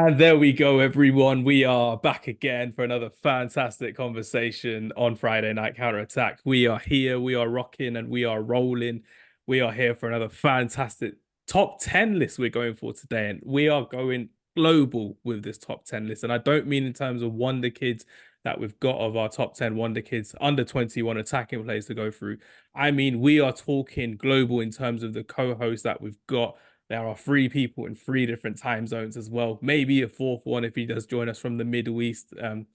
And there we go, everyone. We are back again for another fantastic conversation on Friday Night Counter Attack. We are here, we are rocking, and we are rolling. We are here for another fantastic top 10 list we're going for today. And we are going global with this top 10 list. And I don't mean in terms of Wonder Kids that we've got of our top 10 Wonder Kids under 21 attacking players to go through. I mean, we are talking global in terms of the co-host that we've got. There are three people in three different time zones as well. Maybe a fourth one if he does join us from the Middle East. Hint,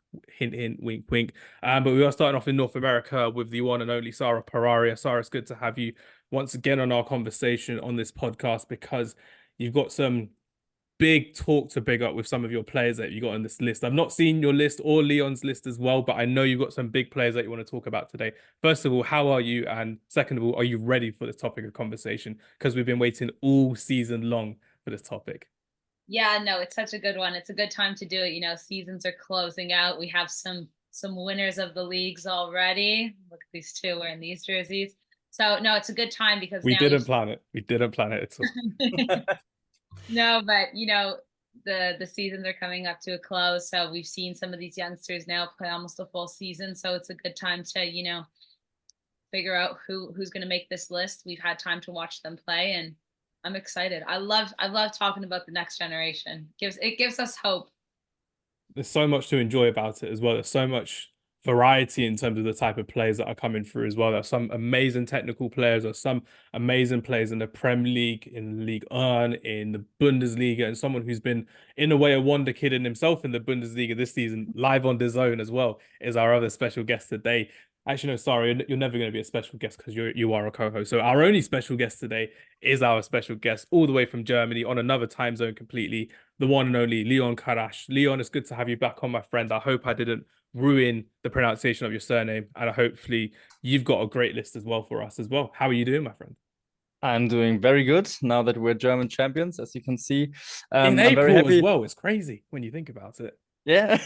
hint, wink, wink. But we are starting off in North America with the one and only Sara Pararia. Sara, it's good to have you once again on our conversation on this podcast because you've got some big talk to big up with some of your players that you got on this list. I've not seen your list or Leon's list as well, but I know you've got some big players that you want to talk about today. First of all, how are you? And second of all, are you ready for this topic of conversation? Because we've been waiting all season long for this topic. Yeah, no, it's such a good one. It's a good time to do it. Seasons are closing out. We have some winners of the leagues already. Look at these two wearing these jerseys. So no, it's a good time because we now didn't plan it. We didn't plan it at all. No, but the seasons are coming up to a close. So we've seen some of these youngsters now play almost a full season. So it's a good time to, figure out who's going to make this list. We've had time to watch them play, and I'm excited. I love talking about the next generation. It gives us hope. There's so much to enjoy about it as well. There's so much variety in terms of the type of players that are coming through as well. There's some amazing technical players, or some amazing players in the Premier League, in Ligue 1, in the Bundesliga, and someone who's been in a way a wonder kid in himself in the Bundesliga this season, live on DAZN as well, is our other special guest today. Actually, no, sorry, you're never going to be a special guest because you are a co-host. So our only special guest today is our special guest all the way from Germany on another time zone completely, the one and only Leon Karasch. Leon, it's good to have you back on, my friend. I hope I didn't ruin the pronunciation of your surname, and hopefully you've got a great list as well for us as well. How are you doing, my friend? I'm doing very good now that we're German champions, as you can see. In I'm very April as happy. well. It's crazy when you think about it. Yeah,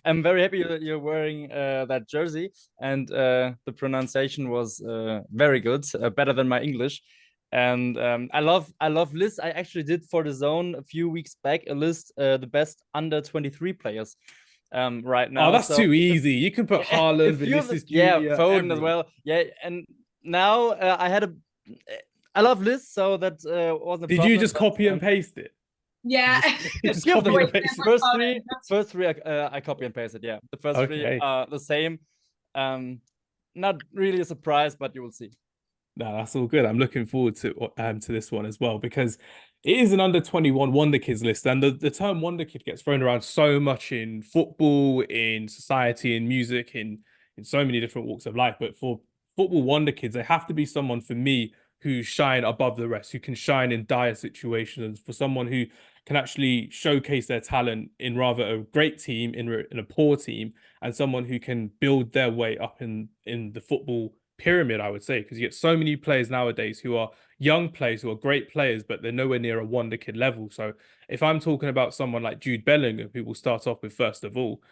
I'm very happy that you're wearing that jersey, and the pronunciation was very good, better than my English. And I love lists. I actually did for DAZN a few weeks back a list, the best under 23 players right now. Oh, that's too easy. You can put Haaland, Vinicius Junior, Foden everyone. as well. Yeah, and now I love lists, so that wasn't a Did problem. you just copy and paste it? Yeah. Just copy and paste it. First three I copy and pasted. Yeah, the first three are the same. Not really a surprise, but you will see. No, that's all good. I'm looking forward to this one as well because it is an under 21 Wonder Kids list, and the term Wonder Kid gets thrown around so much in football, in society, in music, in so many different walks of life. But for football Wonder Kids, they have to be someone for me who shine above the rest, who can shine in dire situations, for someone who can actually showcase their talent in rather a great team, in a poor team, and someone who can build their way up in the football pyramid, I would say, because you get so many players nowadays who are young players, who are great players, but they're nowhere near a wonder kid level. So if I'm talking about someone like Jude Bellingham, who will start off with first of all,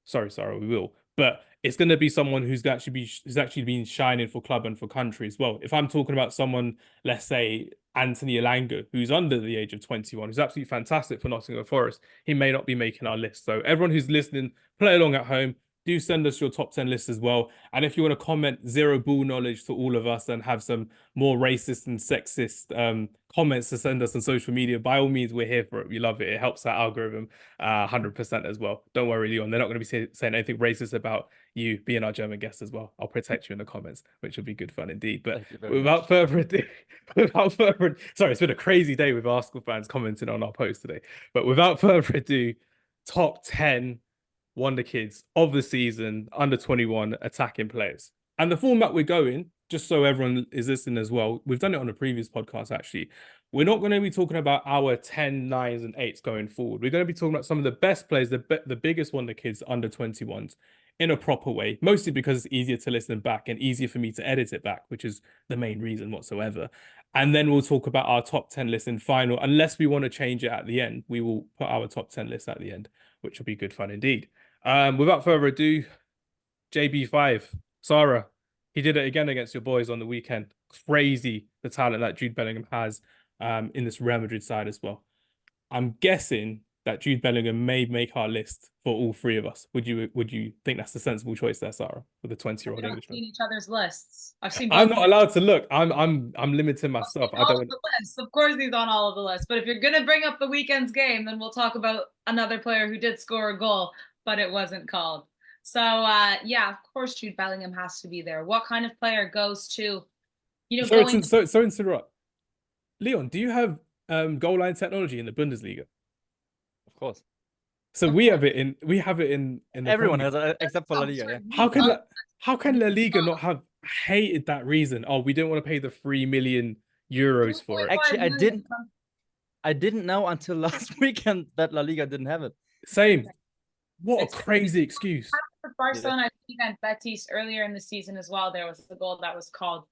sorry, we will, but it's going to be someone who's actually been shining for club and for country as well. If I'm talking about someone, let's say Anthony Elanga, who's under the age of 21, who's absolutely fantastic for Nottingham Forest, he may not be making our list. So everyone who's listening, play along at home. Do send us your top 10 list as well. And if you want to comment zero ball knowledge to all of us and have some more racist and sexist comments to send us on social media, by all means, we're here for it. We love it. It helps our algorithm 100% as well. Don't worry, Leon. They're not going to be saying anything racist about you being our German guest as well. I'll protect you in the comments, which will be good fun indeed. But without further ado, sorry, it's been a crazy day with Arsenal fans commenting on our post today. But without further ado, top 10 Wonder Kids of the season, under 21 attacking players. And the format we're going, just so everyone is listening as well, we've done it on a previous podcast actually. We're not going to be talking about our 10, 9s, and 8s going forward. We're going to be talking about some of the best players, the biggest Wonder Kids under 21s in a proper way, mostly because it's easier to listen back and easier for me to edit it back, which is the main reason whatsoever. And then we'll talk about our top 10 list in final. Unless we want to change it at the end, we will put our top 10 list at the end, which will be good fun indeed. Without further ado, JB5, Sara, he did it again against your boys on the weekend. Crazy the talent that Jude Bellingham has in this Real Madrid side as well. I'm guessing that Jude Bellingham may make our list for all three of us. Would you think that's a sensible choice there, Sarah, for the 20-year-old I've Englishman? seen each other's lists. I've seen. I'm not allowed to look. I'm limiting myself. I don't. The lists. Of course, he's on all of the lists. But if you're gonna bring up the weekend's game, then we'll talk about another player who did score a goal, but it wasn't called. So yeah, of course, Jude Bellingham has to be there. What kind of player goes to, sorry to interrupt. Leon, do you have goal line technology in the Bundesliga? Of course. So we have it in the everyone has it, except for La Liga. Yeah. How can La Liga not have hated that reason? Oh, we don't want to pay the 3 million euros for it. Actually, I didn't know until last weekend that La Liga didn't have it. Same. What a crazy excuse. For Barcelona, I think against Betis earlier in the season as well, there was a goal that was called.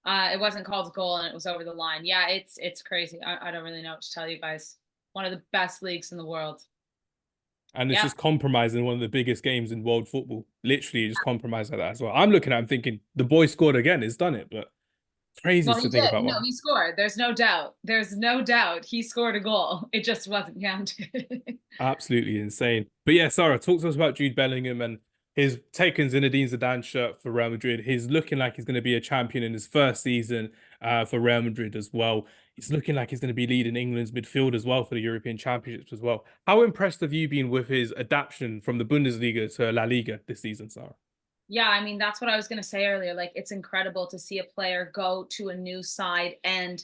It wasn't called a goal and it was over the line. Yeah, it's crazy. I don't really know what to tell you guys. One of the best leagues in the world. And it's just compromising one of the biggest games in world football. Literally just compromised like that as well. I'm looking at him thinking, the boy scored again. He's done it, but crazy to think about. No, he scored. There's no doubt. There's no doubt he scored a goal. It just wasn't counted. Absolutely insane. But yeah, Sarah, talk to us about Jude Bellingham and his taken Zinedine Zidane's shirt for Real Madrid. He's looking like he's going to be a champion in his first season for Real Madrid as well. He's looking like he's going to be leading England's midfield as well for the European Championships as well. How impressed have you been with his adaptation from the Bundesliga to La Liga this season, Sarah? Yeah, I mean, that's what I was going to say earlier. Like, it's incredible to see a player go to a new side and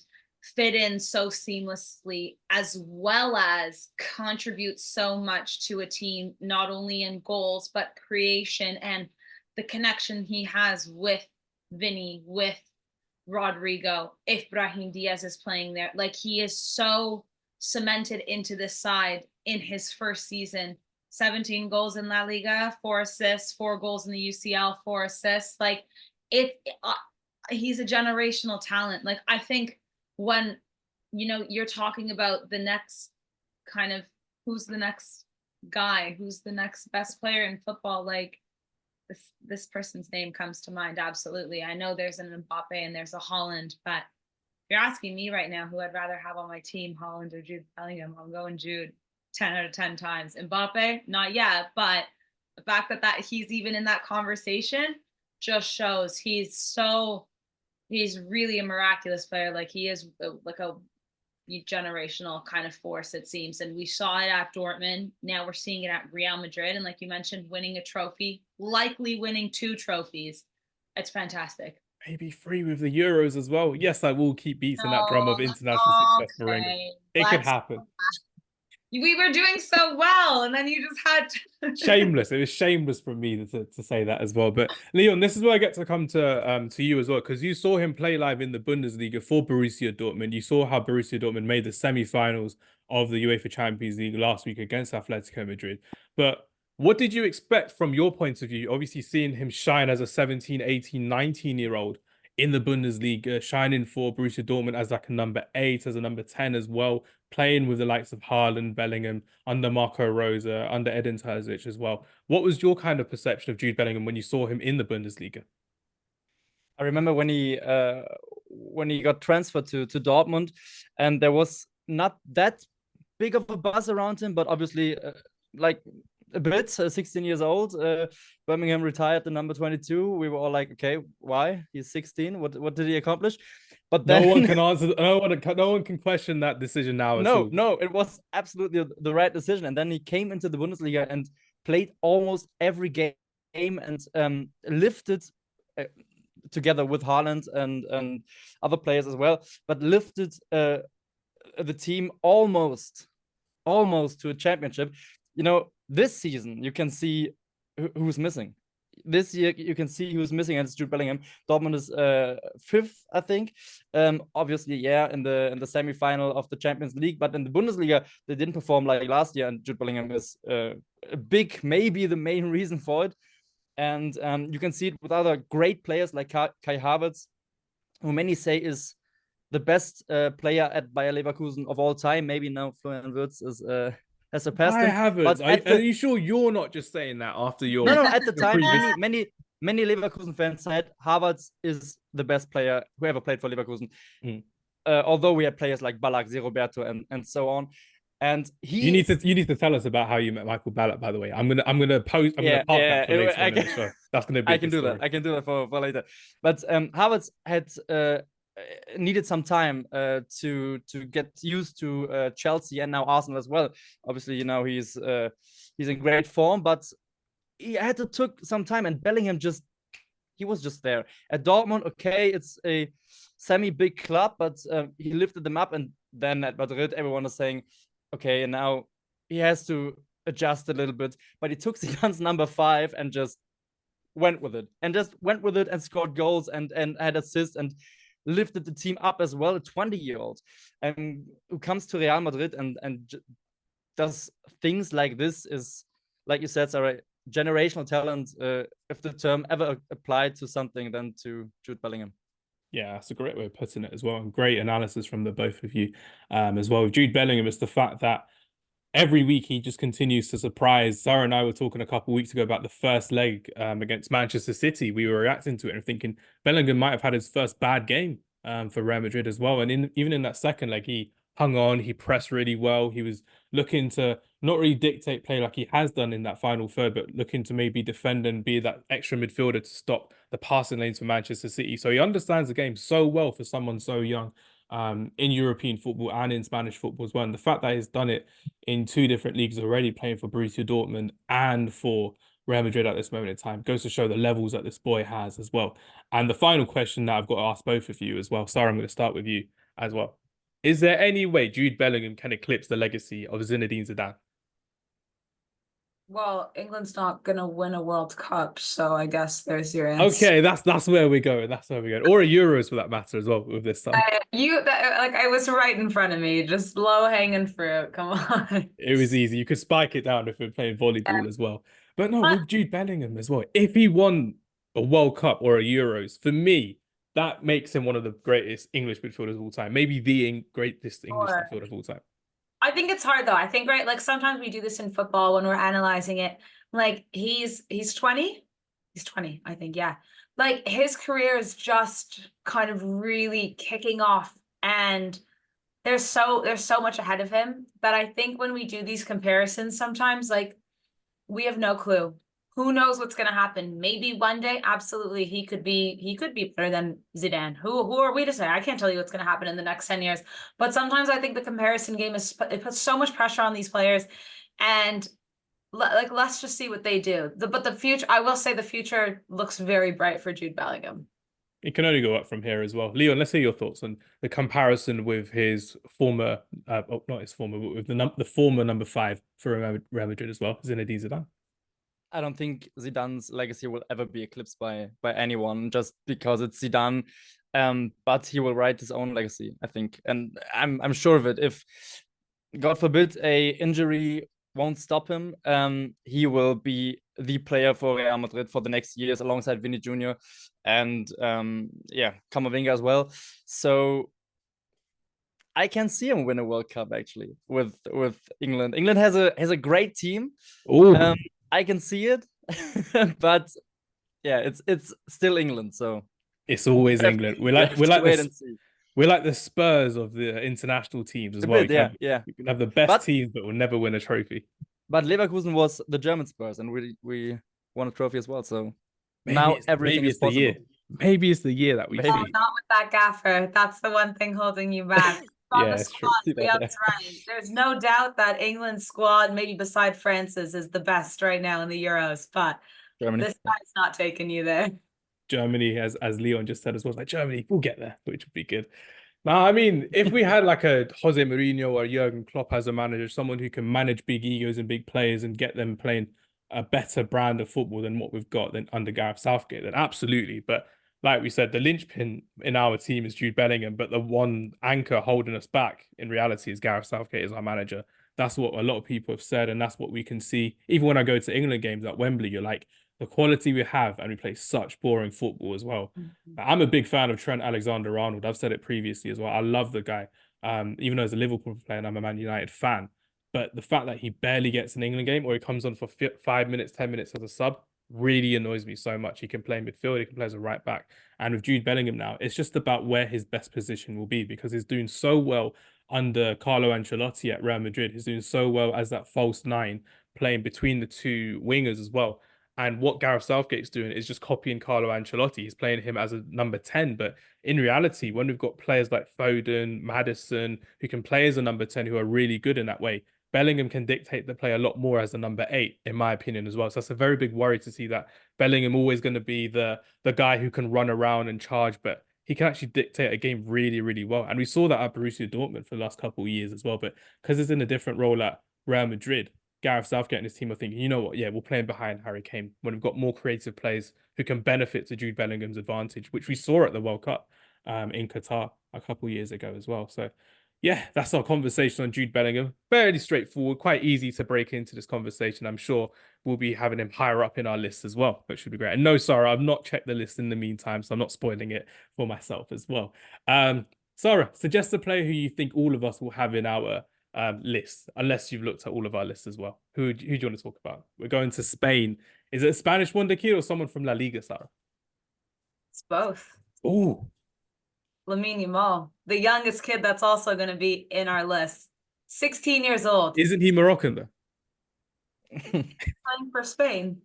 fit in so seamlessly, as well as contribute so much to a team, not only in goals, but creation and the connection he has with Vinny, with Rodrigo, if Brahim Diaz is playing there. Like, he is so cemented into this side in his first season. 17 goals in La Liga, 4 assists, 4 goals in the UCL, 4 assists. Like, he's a generational talent. Like, I think when, you're talking about the next kind of, who's the next guy, who's the next best player in football, like, this person's name comes to mind. Absolutely. I know there's an Mbappe and there's a Haaland, but if you're asking me right now who I'd rather have on my team, Haaland or Jude Bellingham, I'm going Jude 10 out of 10 times. Mbappe, not yet, but the fact that he's even in that conversation just shows he's really a miraculous player. Like, he is like a generational kind of force, it seems. And we saw it at Dortmund. Now we're seeing it at Real Madrid. And like you mentioned, winning a trophy, likely winning 2 trophies. It's fantastic. Maybe 3 with the Euros as well. Yes, I will keep beating that drum of international success for England. It could happen. We were doing so well, and then you just had to... Shameless. It was shameless from me to say that as well. But Leon, this is where I get to come to you as well, because you saw him play live in the Bundesliga for Borussia Dortmund. You saw how Borussia Dortmund made the semi-finals of the UEFA Champions League last week against Atletico Madrid. But what did you expect from your point of view? Obviously, seeing him shine as a 17, 18, 19-year-old in the Bundesliga, shining for Borussia Dortmund as like a number 8, as a number 10 as well, playing with the likes of Haaland, Bellingham, under Marco Rose, under Edin Terzic as well. What was your kind of perception of Jude Bellingham when you saw him in the Bundesliga? I remember when he got transferred to Dortmund, and there was not that big of a buzz around him, but obviously like a bit, 16 years old. Birmingham retired the number 22. We were all like, okay, why? He's 16. What did he accomplish? But then... no one can answer. No one can question that decision now. No, it was absolutely the right decision. And then he came into the Bundesliga and played almost every game and lifted together with Haaland and other players as well, but lifted the team almost to a championship. This season you can see who's missing. This year you can see who's missing, and it's Jude Bellingham. Dortmund is 5th, I think. Obviously, yeah, in the semi-final of the Champions League, but in the Bundesliga they didn't perform like last year, and Jude Bellingham is a big, maybe the main reason for it. And you can see it with other great players like Kai Havertz, who many say is the best player at Bayer Leverkusen of all time. Maybe now Florian Wirtz has surpassed him. Havertz. Are you sure you're not just saying that after your... No, at the time, many Leverkusen fans said Havertz is the best player who ever played for Leverkusen. Although we had players like Ballack, Roberto, and so on. And you need to tell us about how you met Michael Ballack, by the way. I'm gonna park that for later on in the show. That's gonna be I can do that. I can do that for later. But Havertz had needed some time to get used to Chelsea and now Arsenal as well. Obviously, you know, he's in great form, but he had to took some time, and Bellingham he was just there. At Dortmund, okay, it's a semi-big club, but he lifted them up, and then at Madrid, everyone is saying, okay, and now he has to adjust a little bit. But he took Zidane's number 5 and just went with it, and scored goals and had assists and lifted the team up as well. A 20-year-old who comes to Real Madrid and does things like this is, like you said, Sarah, generational talent. If the term ever applied to something, then to Jude Bellingham. Yeah, that's a great way of putting it as well, and great analysis from the both of you as well. With Jude Bellingham, it's the fact that every week he just continues to surprise. Sarah and I were talking a couple of weeks ago about the first leg against Manchester City. We were reacting to it and thinking Bellingham might have had his first bad game for Real Madrid as well. And even in that second leg, he hung on, he pressed really well. He was looking to not really dictate play like he has done in that final third, but looking to maybe defend and be that extra midfielder to stop the passing lanes for Manchester City. So he understands the game so well for someone so young. In European football and in Spanish football as well. And the fact that he's done it in 2 different leagues already, playing for Borussia Dortmund and for Real Madrid at this moment in time, goes to show the levels that this boy has as well. And the final question that I've got to ask both of you as well, Sarah, I'm going to start with you as well. Is there any way Jude Bellingham can eclipse the legacy of Zinedine Zidane? Well, England's not gonna win a World Cup, so I guess there's your answer. Okay, that's where we're going. That's where we're going. Or a Euros for that matter as well with this time. I was right in front of me, just low hanging fruit. Come on. It was easy. You could spike it down if we're playing volleyball as well. But no, with Jude Bellingham as well. If he won a World Cup or a Euros, for me, that makes him one of the greatest English midfielders of all time. Maybe the greatest English midfielder of all time. I think it's hard though. I think, right, like sometimes we do this in football when we're analyzing it. Like he's 20. He's 20, I think, yeah. Like his career is just kind of really kicking off, and there's so much ahead of him that I think when we do these comparisons sometimes, like, we have no clue. Who knows what's going to happen? Maybe one day, absolutely, he could be better than Zidane. Who are we to say? I can't tell you what's going to happen in the next 10 years. But sometimes I think the comparison game it puts so much pressure on these players, and let's just see what they do. But the future, I will say, the future looks very bright for Jude Bellingham. It can only go up from here as well. Leon, let's hear your thoughts on the comparison with his former, not his former, but with the former number 5 for Real Madrid as well, Zinedine Zidane. I don't think Zidane's legacy will ever be eclipsed by anyone just because it's Zidane. But he will write his own legacy, I think, and I'm sure of it. If, God forbid, a injury won't stop him, he will be the player for Real Madrid for the next years alongside Vinny Jr. and Camavinga as well. So I can see him win a World Cup actually with England. England has a great team. I can see it, but yeah, it's still England. So it's always England. We're like the Spurs of the international teams as well. You can have the best teams, but we'll never win a trophy. But Leverkusen was the German Spurs, and we won a trophy as well. So now everything is possible. Maybe it's the year that we see. Not with that gaffer. That's the one thing holding you back. Yeah, it's true. That's right. There's no doubt that England's squad, maybe beside France's, is the best right now in the Euros. But Germany. This guy's not taking you there. Germany, as Leon just said as well, like Germany, we'll get there, which would be good. Now, I mean, if we had like a Jose Mourinho or Jurgen Klopp as a manager, someone who can manage big egos and big players and get them playing a better brand of football than what we've got under Gareth Southgate, then absolutely. But like we said, the linchpin in our team is Jude Bellingham, but the one anchor holding us back in reality is Gareth Southgate as our manager. That's what a lot of people have said, and that's what we can see. Even when I go to England games at Wembley, you're like, the quality we have, and we play such boring football as well. I'm a big fan of Trent Alexander-Arnold. I've said it previously as well. I love the guy, even though as a Liverpool player and I'm a Man United fan. But the fact that he barely gets an England game or he comes on for 5 minutes, 10 minutes as a sub really annoys me so much. He can play midfield, he can play as a right back. And with Jude Bellingham now, it's just about where his best position will be, because he's doing so well under Carlo Ancelotti at Real Madrid. He's doing so well as that false nine, playing between the two wingers as well. And what Gareth Southgate's doing is just copying Carlo Ancelotti. He's playing him as a number 10. But in reality, when we've got players like Foden, Maddison, who can play as a number 10, who are really good in that way, Bellingham can dictate the play a lot more as a number 8, in my opinion, as well. So that's a very big worry to see that Bellingham always going to be the guy who can run around and charge, but he can actually dictate a game really, really well. And we saw that at Borussia Dortmund for the last couple of years as well. But because he's in a different role at Real Madrid, Gareth Southgate and his team are thinking, you know what, yeah, we'll play him behind Harry Kane when we've got more creative players who can benefit to Jude Bellingham's advantage, which we saw at the World Cup in Qatar a couple of years ago as well. So yeah, that's our conversation on Jude Bellingham. Fairly straightforward, quite easy to break into this conversation. I'm sure we'll be having him higher up in our list as well, which should be great. And no, Sarah, I've not checked the list in the meantime, so I'm not spoiling it for myself as well. Sarah, suggest a player who you think all of us will have in our list, unless you've looked at all of our lists as well. Who do you want to talk about? We're going to Spain. Is it a Spanish wonderkid or someone from La Liga, Sarah? It's both. Oh, Lamine Yamal, the youngest kid that's also going to be in our list. 16 years old. isn't he Moroccan though? Playing for Spain.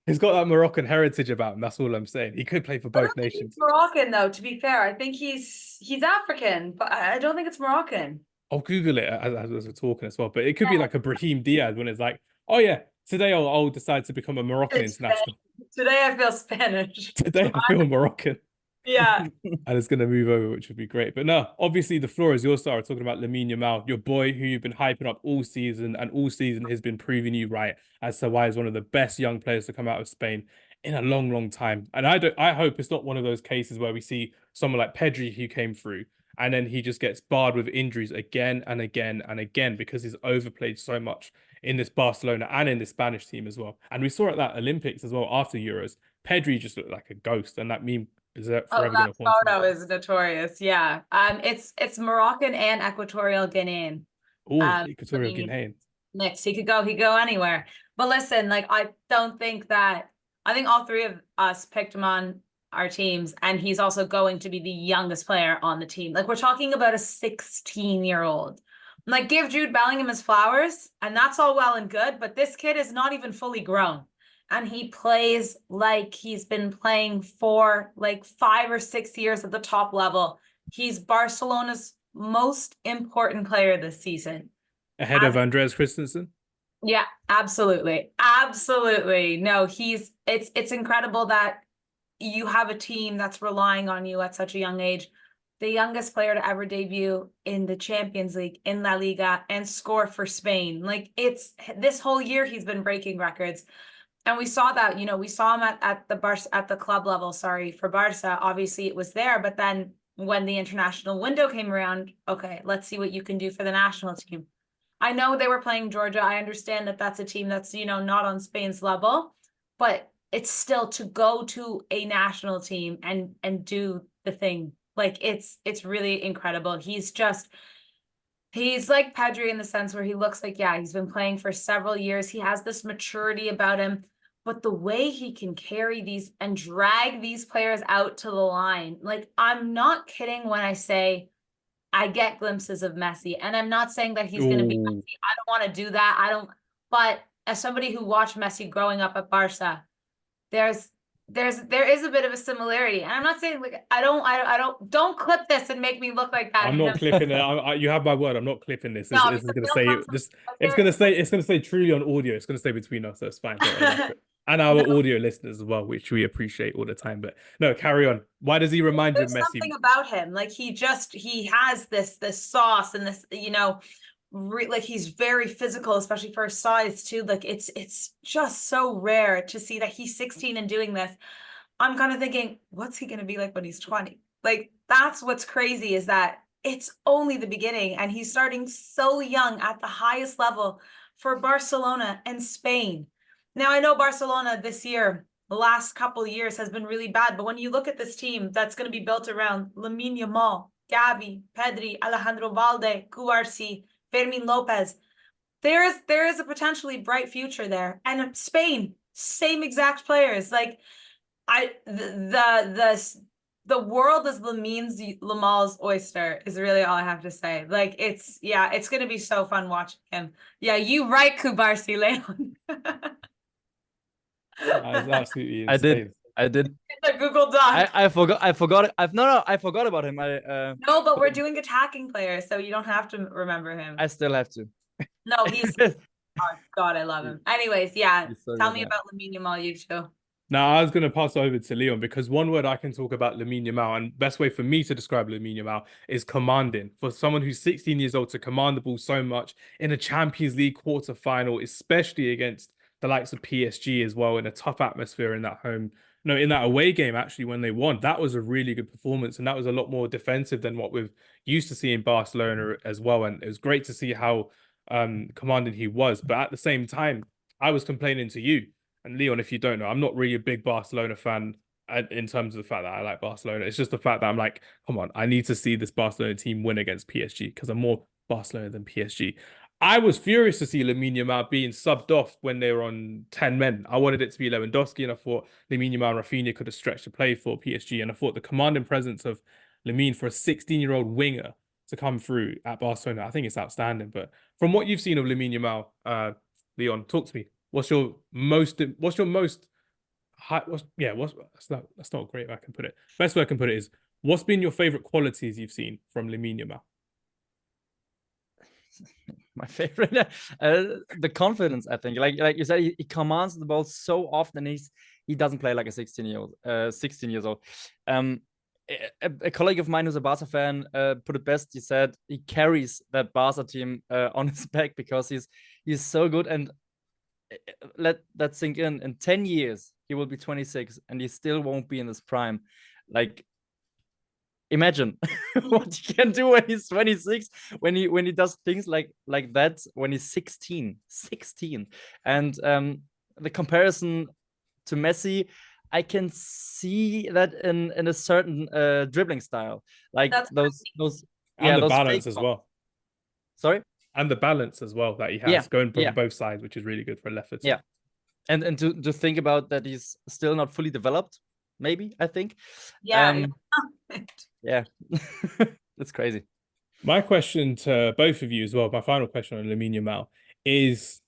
He's got that Moroccan heritage about him. That's all I'm saying. He could play for I both don't think nations. he's Moroccan, though, to be fair. I think he's African, but I don't think it's Moroccan. I'll Google it as we're talking as well. But it could be like a Brahim Diaz when it's like, oh yeah, today I'll decide to become a Moroccan It's international. Today I feel Spanish. Today I feel Moroccan. Yeah. And it's going to move over, which would be great. But no, obviously the floor is yours, Sarah, talking about Lamine Yamal, your boy who you've been hyping up all season, and all season has been proving you right as to why he's one of the best young players to come out of Spain in a long, long time. And I hope it's not one of those cases where we see someone like Pedri who came through and then he just gets barred with injuries again and again and again because he's overplayed so much in this Barcelona and in the Spanish team as well. And we saw at that Olympics as well after Euros, Pedri just looked like a ghost, and that meme is that forever that going to photo is notorious. Yeah. It's Moroccan and Equatorial Guinean. Oh, Equatorial Guinea. Mix. He could go anywhere. But listen, like I think all three of us picked him on our teams, and he's also going to be the youngest player on the team. Like we're talking about a 16-year-old. Like give Jude Bellingham his flowers, and that's all well and good, but this kid is not even fully grown. And he plays like he's been playing for like 5 or 6 years at the top level. He's Barcelona's most important player this season. Ahead of Andreas Christensen? Yeah, absolutely. Absolutely. No, it's incredible that you have a team that's relying on you at such a young age. The youngest player to ever debut in the Champions League, in La Liga, and score for Spain. Like it's this whole year he's been breaking records. And we saw that, we saw him at the club level, for Barca. Obviously it was there, but then when the international window came around, okay, let's see what you can do for the national team. I know they were playing Georgia. I understand that that's a team that's, not on Spain's level, but it's still to go to a national team and do the thing. Like it's really incredible. He's like Pedri in the sense where he looks like, yeah, he's been playing for several years. He has this maturity about him, but the way he can carry these and drag these players out to the line, like I'm not kidding when I say I get glimpses of Messi, and I'm not saying that he's going to be Messi. I don't want to do that. But as somebody who watched Messi growing up at Barca, there is a bit of a similarity. And I'm not saying like don't clip this and make me look like that. I'm not clipping it. You have my word. I'm not clipping this. No, this is going to say this. It's going to say truly on audio. It's going to stay between us. So it's fine. And our audio listeners as well, which we appreciate all the time. But no, carry on. Why does he remind you of Messi? There's something about him. Like he has this sauce and this, like he's very physical, especially for his size too. Like it's just so rare to see that he's 16 and doing this. I'm kind of thinking, what's he going to be like when he's 20? Like that's what's crazy, is that it's only the beginning, and he's starting so young at the highest level for Barcelona and Spain. Now I know Barcelona this year, the last couple of years, has been really bad, but when you look at this team that's going to be built around Lamine Yamal, Gavi, Pedri, Alejandro Valde, Cubarsí, Fermin Lopez, there is a potentially bright future there. And Spain, same exact players. Like the the world is Lamine Yamal's oyster is really all I have to say. Like it's gonna be so fun watching him. Yeah, you right, Kubarsi Leon. That is absolutely I did. insane. I did. It's a Google Doc. I forgot. I forgot. I forgot about him. No, but we're doing attacking players, so you don't have to remember him. I still have to. No, he's oh, God, I love him. Anyways, yeah. So Tell good, me yeah. about Lamine Yamal, you two. Now, I was going to pass over to Leon because one word I can talk about Lamine Yamal, and best way for me to describe Lamine Yamal is commanding. For someone who's 16 years old to command the ball so much in a Champions League quarter-final, especially against the likes of PSG as well, in a tough atmosphere in that home, no, in that away game, actually, when they won, that was a really good performance. And that was a lot more defensive than what we've used to see in Barcelona as well. And it was great to see how commanding he was. But at the same time, I was complaining to you. And Leon, if you don't know, I'm not really a big Barcelona fan in terms of the fact that I like Barcelona. It's just the fact that I'm like, come on, I need to see this Barcelona team win against PSG because I'm more Barcelona than PSG. I was furious to see Lamine Yamal being subbed off when they were on 10 men. I wanted it to be Lewandowski, and I thought Lamine Yamal and Rafinha could have stretched the play for PSG. And I thought the commanding presence of Lamine for a 16-year-old winger to come through at Barcelona, I think it's outstanding. But from what you've seen of Lamine Yamal, Leon, talk to me. What's your most high, that's not a great way I can put it. Best way I can put it is, what's been your favorite qualities you've seen from Lamine Yamal? My favorite, the confidence. I think, like you said, he commands the ball so often. He doesn't play like a 16 years old. A colleague of mine who's a Barca fan put it best. He said he carries that Barca team on his back because he's so good. And let that sink in. In 10 years, he will be 26, and he still won't be in his prime. Like, imagine what he can do when he's 26, when he does things like that when he's 16. And the comparison to Messi, I can see that in a certain dribbling style, like those and the balance as well. Sorry. And the balance as well that he has going from both sides, which is really good for a left foot. Yeah, and to think about that, he's still not fully developed. Maybe, I think. Yeah. Yeah, it's crazy. My question to both of you as well, my final question on Lamine Yamal is,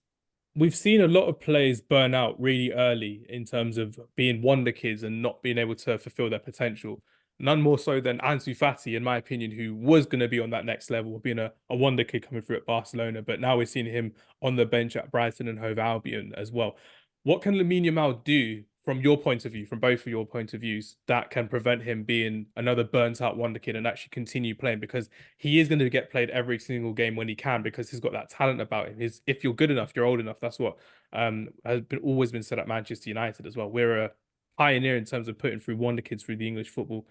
we've seen a lot of players burn out really early in terms of being wonder kids and not being able to fulfill their potential. None more so than Ansu Fati, in my opinion, who was going to be on that next level, being a wonder kid coming through at Barcelona. But now we're seeing him on the bench at Brighton and Hove Albion as well. What can Lamine Yamal do from your point of view, from both of your point of views, that can prevent him being another burnt out wonder kid and actually continue playing? Because he is going to get played every single game when he can, because he's got that talent about him. If you're good enough, you're old enough. That's what has always been said at Manchester United as well. We're a pioneer in terms of putting through wonder kids through the English football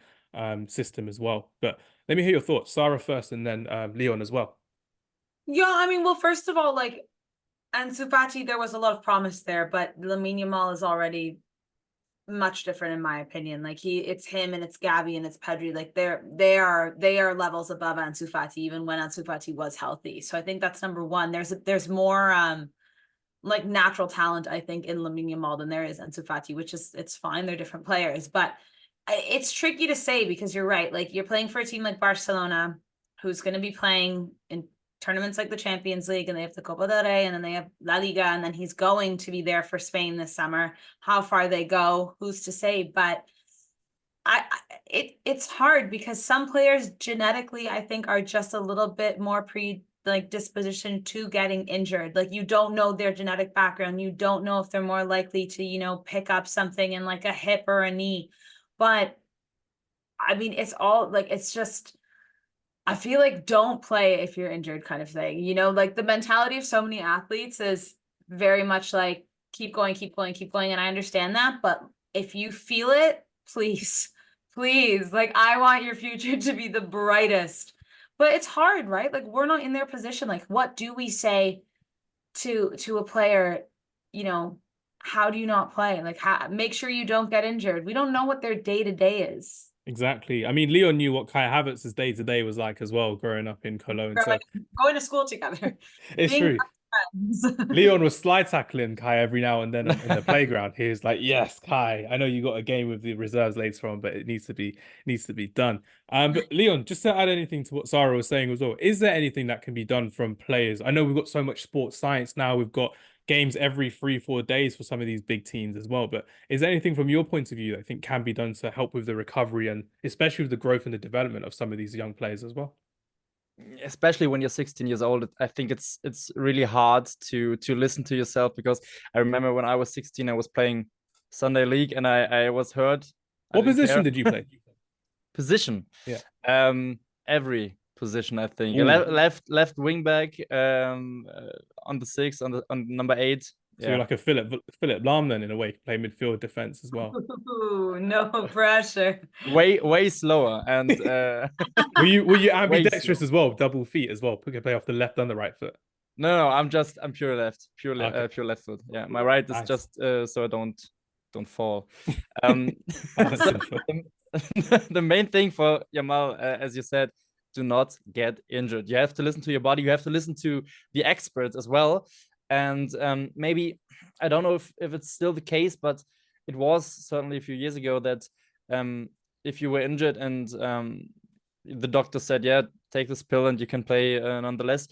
system as well. But let me hear your thoughts. Sara first, and then Leon as well. Yeah, I mean, well, first of all, like Ansu Fati, there was a lot of promise there, but Lamine Yamal is already much different in my opinion. Like it's him and it's Gavi and it's Pedri. Like they are levels above Ansu Fati, even when Ansu Fati was healthy. So I think that's number one. There's more like natural talent, I think, in Lamine Yamal than there is Ansu Fati, which is, it's fine. They're different players, but it's tricky to say because you're right. Like you're playing for a team like Barcelona, who's going to be playing in tournaments like the Champions League, and they have the Copa del Rey, and then they have La Liga, and then he's going to be there for Spain this summer. How far they go, who's to say? But it's hard because some players genetically, I think, are just a little bit more disposition to getting injured. Like you don't know their genetic background. You don't know if they're more likely to, pick up something in like a hip or a knee. But I mean, it's all like, it's just, I feel like don't play if you're injured kind of thing. Like the mentality of so many athletes is very much like, keep going. And I understand that, but if you feel it, please, like I want your future to be the brightest. But it's hard, right? Like we're not in their position. Like what do we say to a player, how do you not play? Like make sure you don't get injured. We don't know what their day-to-day is. Exactly. I mean, Leon knew what Kai Havertz's day-to-day was like as well, growing up in Cologne. So going to school together. It's true. Leon was slide tackling Kai every now and then in the playground. He was like, "Yes, Kai, I know you got a game with the reserves later on, but it needs to be done." But Leon, just to add anything to what Sarah was saying as well, is there anything that can be done from players? I know we've got so much sports science now. We've got games every 3-4 days for some of these big teams as well. But is there anything from your point of view that I think can be done to help with the recovery and especially with the growth and the development of some of these young players as well? Especially when you're 16 years old, I think it's really hard to listen to yourself, because I remember when I was 16, I was playing Sunday League and I was hurt. What position did you play? Position. Yeah. Every position, I think. Ooh. Left wing back, on the 6, on number 8. So you're like a Philip Lahm then, in a way, play midfield defense as well. Ooh, no pressure. Way slower. And were you ambidextrous as well, double feet as well? Play off the left and the right foot. No, I'm pure left, pure left foot. Yeah, my right is Nice. just so I don't fall. The main thing for Yamal, as you said, do not get injured. You have to listen to your body. You have to listen to the experts as well. And maybe, I don't know if it's still the case, but it was certainly a few years ago that if you were injured and the doctor said, yeah, take this pill and you can play nonetheless,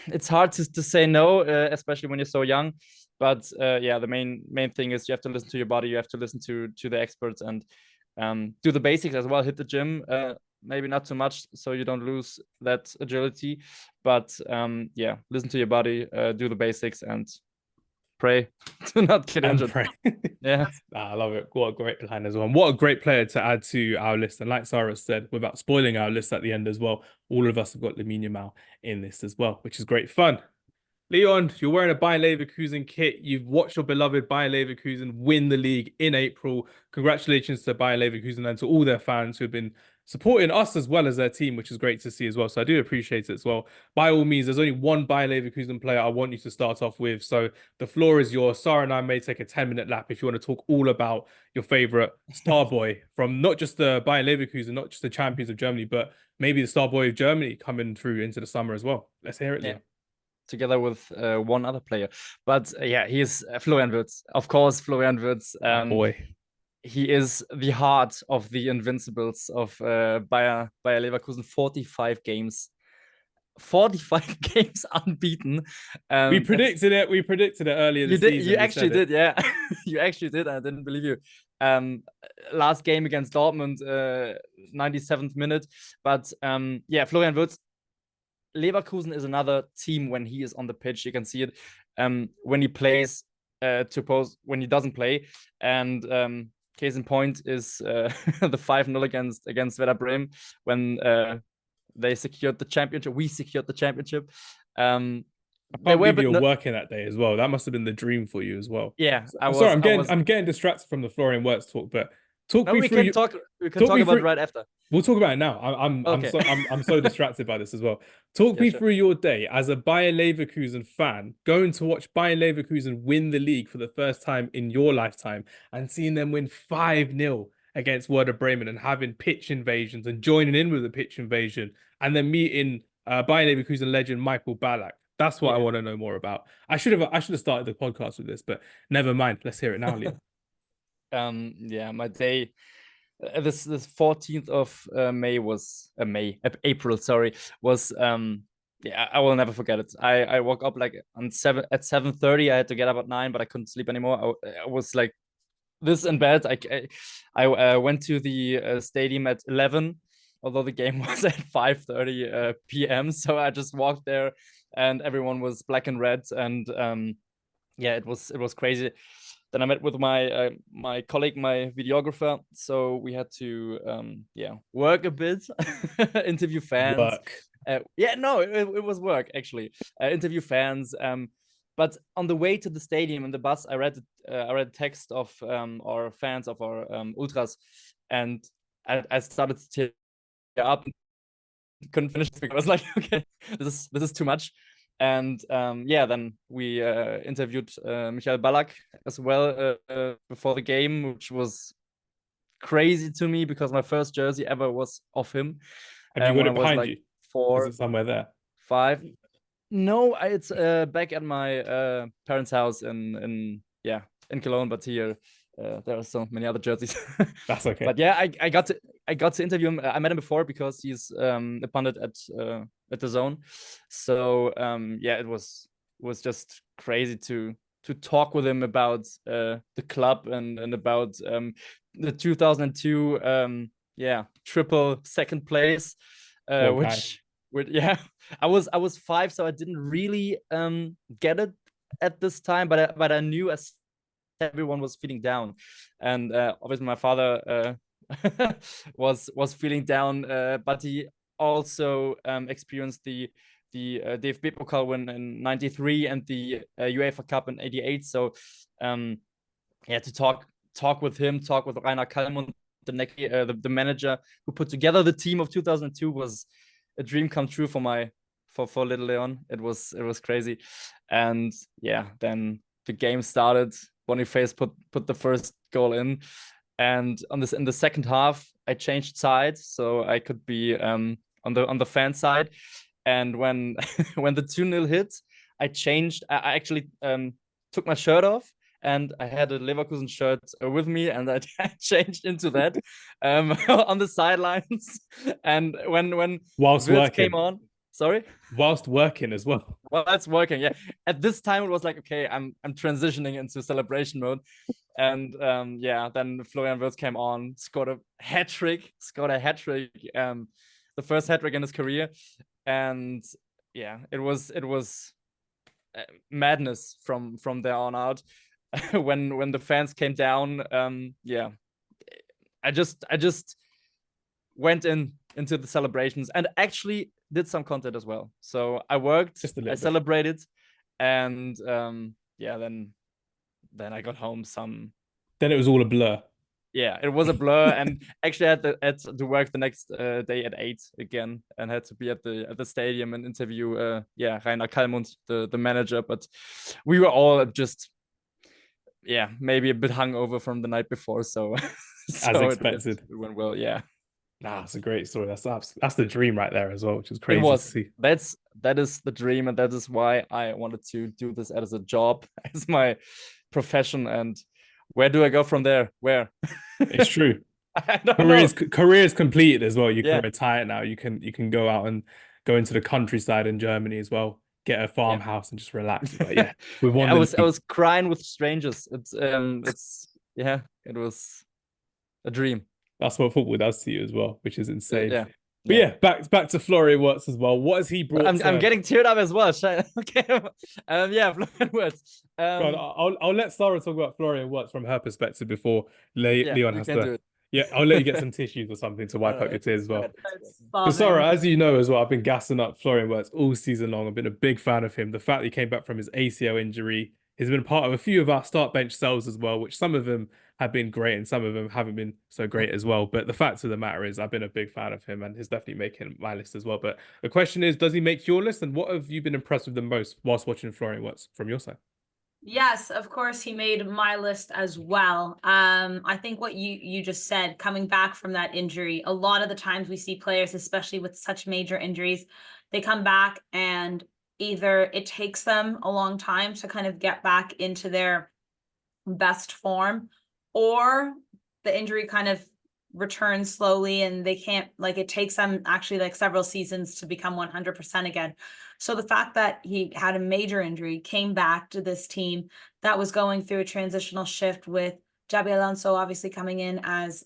it's hard to say no, especially when you're so young. But yeah, the main thing is you have to listen to your body. You have to listen to the experts and do the basics as well. Hit the gym. Maybe not too much, so you don't lose that agility. But yeah, listen to your body, do the basics, and pray to not get injured. Yeah, I love it. What a great line as well. And what a great player to add to our list. And like Sarah said, without spoiling our list at the end as well, all of us have got Lamine Yamal in this as well, which is great fun. Leon, you're wearing a Bayer Leverkusen kit. You've watched your beloved Bayer Leverkusen win the league in April. Congratulations to Bayer Leverkusen and to all their fans who have been supporting us as well as their team, which is great to see as well. So I do appreciate it as well. By all means, there's only one Bayer Leverkusen player I want you to start off with. So the floor is yours. Sarah and I may take a 10-minute lap if you want to talk all about your favorite star boy from not just the Bayer Leverkusen, not just the champions of Germany, but maybe the star boy of Germany coming through into the summer as well. Let's hear it, Leon. Together with one other player. But yeah, he is Florian Wirtz. Of course, Florian Wirtz. Boy. He is the heart of the Invincibles of Bayer Leverkusen. 45 games. 45 games unbeaten. We predicted it. We predicted it earlier this season. You actually did, yeah. You actually did. I didn't believe you. Last game against Dortmund, 97th minute. But yeah, Florian Wirtz. Leverkusen is another team when he is on the pitch. You can see it when he plays when he doesn't play. And case in point is the 5-0 against Werder Bremen when they secured the championship. We secured the championship. I can't believe you were working that day as well. That must have been the dream for you as well. Yeah, I'm getting distracted from the Florian Wirtz talk, but we can talk about it right after. We'll talk about it now. I'm so distracted by this as well. Talk me through your day as a Bayer Leverkusen fan, going to watch Bayer Leverkusen win the league for the first time in your lifetime and seeing them win 5-0 against Werder Bremen and having pitch invasions and joining in with the pitch invasion and then meeting Bayer Leverkusen legend Michael Ballack. That's what I want to know more about. I should have started the podcast with this, but never mind. Let's hear it now, Leon. Yeah, my day. This 14th of April, sorry, was yeah, I will never forget it. I woke up like at 7:30. I had to get up at 9, but I couldn't sleep anymore. I was like this in bed. I went to the stadium at 11, although the game was at 5:30 p.m. So I just walked there, and everyone was black and red, and yeah, it was crazy. Then I met with my my colleague, my videographer. So we had to work a bit, interview fans. Yeah, no, it was work actually. Interview fans. But on the way to the stadium in the bus, I read text of our fans, of our ultras, and I started to tear up. Couldn't finish it because I was like, okay, this is too much. And yeah, then we interviewed Michael Ballack as well before the game, which was crazy to me because my first jersey ever was of him. Have you got it behind you? 4, is it somewhere there? 5. No, it's back at my parents' house in Cologne, but here there are so many other jerseys. That's okay. But yeah, I got to interview him. I met him before because he's a pundit at Dazn. So yeah, it was just crazy to talk with him about the club and about the 2002 triple second place, I was 5, so I didn't really get it at this time, but I knew as everyone was feeling down, and obviously my father was feeling down, but he also experienced the DFB Pokal win in '93 and the UEFA Cup in '88. So to talk with him, talk with Rainer Kallmund, the manager who put together the team of 2002 was a dream come true for little Leon. It was crazy. And yeah, then the game started. Boniface put the first goal in, and in the second half I changed sides so I could be on the fan side. And when when the 2-0 hit, I actually took my shirt off, and I had a Leverkusen shirt with me, and I changed into that on the sidelines. And when whilst Wirtz working came on, sorry, whilst working as well. Well, that's working. Yeah, at this time it was like, okay, I'm transitioning into celebration mode, and then Florian Wirtz came on, scored a hat trick, the first hat trick in his career, and yeah, it was madness from there on out. when the fans came down, I just went into the celebrations and actually did some content as well. So I worked, I celebrated, and then I got home Then it was all a blur. Yeah, it was a blur. And actually I had to work the next day at 8 again, and had to be at the stadium and interview Rainer Kallmund, the manager. But we were all just maybe a bit hungover from the night before, so as expected. It went well. Yeah. Nah, it's a great story. That's the dream right there as well, which is crazy to see. That is the dream, and that is why I wanted to do this as a job, as my profession. And where do I go from there? Where? It's true. Career is completed as well. You can retire now. You can go out and go into the countryside in Germany as well. Get a farmhouse and just relax. But yeah, with I was crying with strangers. It was a dream. That's what football does to you as well, which is insane. Yeah. But yeah, back to Florian Wirtz as well. What has he brought? I'm getting teared up as well. Okay. Florian Wirtz. I'll let Sarah talk about Florian Wirtz from her perspective before Leon has to. Yeah, I'll let you get some tissues or something to wipe up your tears as well. But Sarah, as you know as well, I've been gassing up Florian Wirtz all season long. I've been a big fan of him. The fact that he came back from his ACL injury, he's been part of a few of our start bench sells as well, which some of them have been great and some of them haven't been so great as well. But the fact of the matter is I've been a big fan of him, and he's definitely making my list as well. But the question is, does he make your list? And what have you been impressed with the most whilst watching Florian Wirtz from your side? Yes, of course, he made my list as well. I think what you just said, coming back from that injury, a lot of the times we see players, especially with such major injuries, they come back and either it takes them a long time to kind of get back into their best form, or the injury kind of returns slowly and they can't, like, it takes them actually like several seasons to become 100% again. So the fact that he had a major injury, came back to this team that was going through a transitional shift with Xabi Alonso obviously coming in as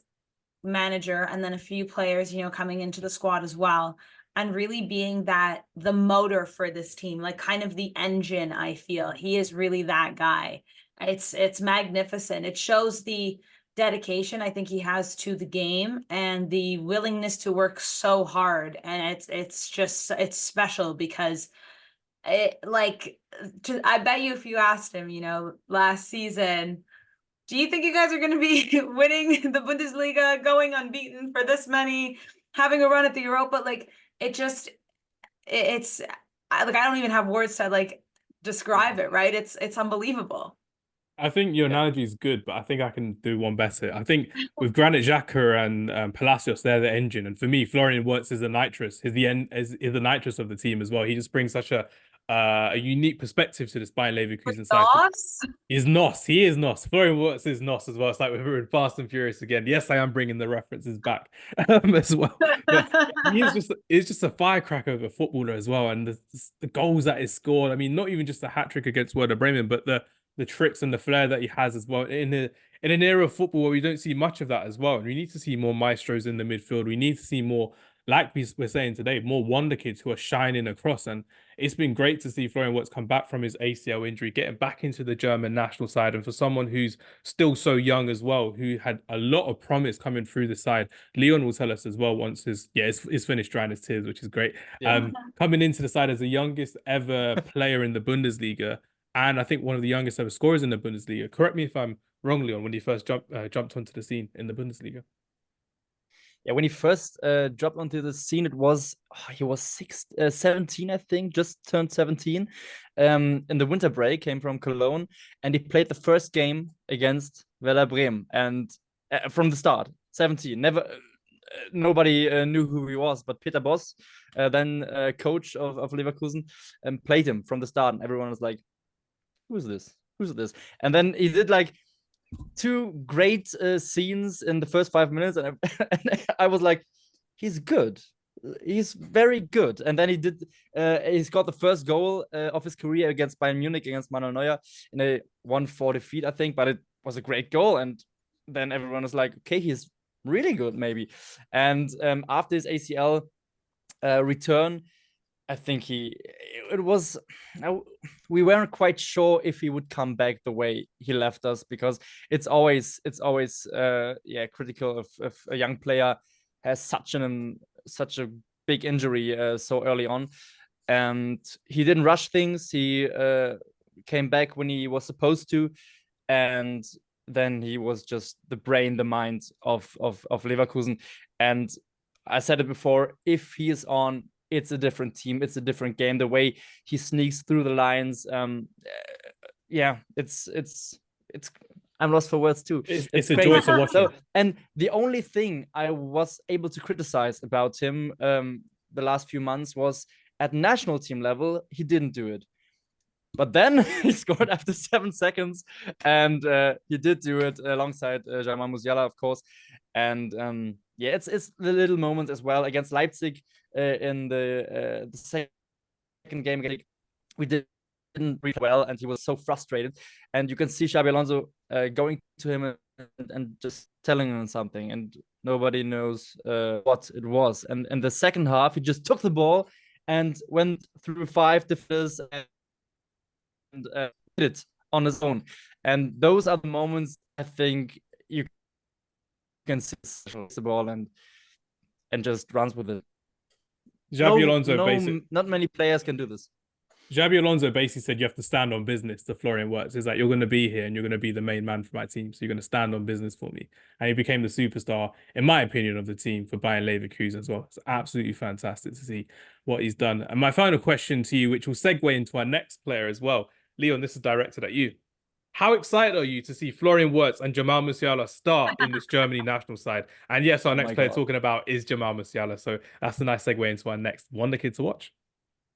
manager, and then a few players, coming into the squad as well, and really being the motor for this team, like kind of the engine. I feel he is really that guy. It's magnificent. It shows the dedication I think he has to the game and the willingness to work so hard. And it's special because I bet you if you asked him, last season, do you think you guys are going to be winning the Bundesliga, going unbeaten for this many, having a run at the Europa? Like, it's I don't even have words to describe it, right? It's unbelievable. I think your analogy is good, but I think I can do one better. I think with Granit Xhaka and Palacios, they're the engine. And for me, Florian Wirtz is the nitrous. He's the nitrous of the team as well. He just brings such a a unique perspective to this Bayer Leverkusen side. Nos? He's Nos. He is Nos. Florian Wirtz is Nos as well. It's like we're in Fast and Furious again. Yes, I am bringing the references back as well. But he's just a firecracker of a footballer as well. And the goals that he scored. I mean, not even just a hat trick against Werder Bremen, but the tricks and the flair that he has as well in an era of football where we don't see much of that as well. And we need to see more maestros in the midfield. We need to see more, like we're saying today, more wonder kids who are shining across. And it's been great to see Florian Wirtz come back from his ACL injury, getting back into the German national side. And for someone who's still so young as well, who had a lot of promise coming through the side, Leon will tell us as well once his finished drying his tears, which is great. Yeah. Coming into the side as the youngest ever player in the Bundesliga, and I think one of the youngest ever scorers in the Bundesliga. Correct me if I'm wrong, Leon, when he first jumped onto the scene in the Bundesliga. Yeah, when he first dropped onto the scene, he was 17, I think, just turned 17. In the winter break, came from Cologne, and he played the first game against Werder Bremen. And from the start, 17, nobody knew who he was, but Peter Bosz, then coach of Leverkusen, played him from the start, and everyone was like, "Who's this? Who's this?" And then he did like 2 great scenes in the first 5 minutes, and I was like, he's good. He's very good. And then he's got the first goal of his career against Bayern Munich, against Manuel Neuer in a 1-4 defeat, I think, but it was a great goal. And then everyone was like, okay, he's really good, maybe. And after his ACL return, I think we weren't quite sure if he would come back the way he left us, because it's always critical if a young player has such a big injury so early on. And he didn't rush things. He came back when he was supposed to, and then he was just the brain, the mind of Leverkusen. And I said it before, if he is on, it's a different team. It's a different game. The way he sneaks through the lines, it's I'm lost for words too. It's a joy to watch. So, and the only thing I was able to criticize about him the last few months was at national team level, he didn't do it. But then he scored after 7 seconds, and he did do it alongside Jamal Musiala, of course. And it's the little moments as well. Against Leipzig in the second game, we didn't read well, and he was so frustrated. And you can see Xabi Alonso going to him and just telling him something, and nobody knows what it was. And in the second half, he just took the ball and went through 5 defenders and did it on his own. And those are the moments I think you can see the ball and just runs with it. Xabi Alonso not many players can do this. Xabi Alonso basically said you have to stand on business to Florian Wirtz. It's like, you're going to be here and you're going to be the main man for my team. So you're going to stand on business for me. And he became the superstar, in my opinion, of the team for Bayer Leverkusen as well. It's absolutely fantastic to see what he's done. And my final question to you, which will segue into our next player as well. Leon, this is directed at you. How excited are you to see Florian Wirtz and Jamal Musiala start in this Germany national side? And yes, our next player talking about is Jamal Musiala. So that's a nice segue into our next Wonder Kid to watch.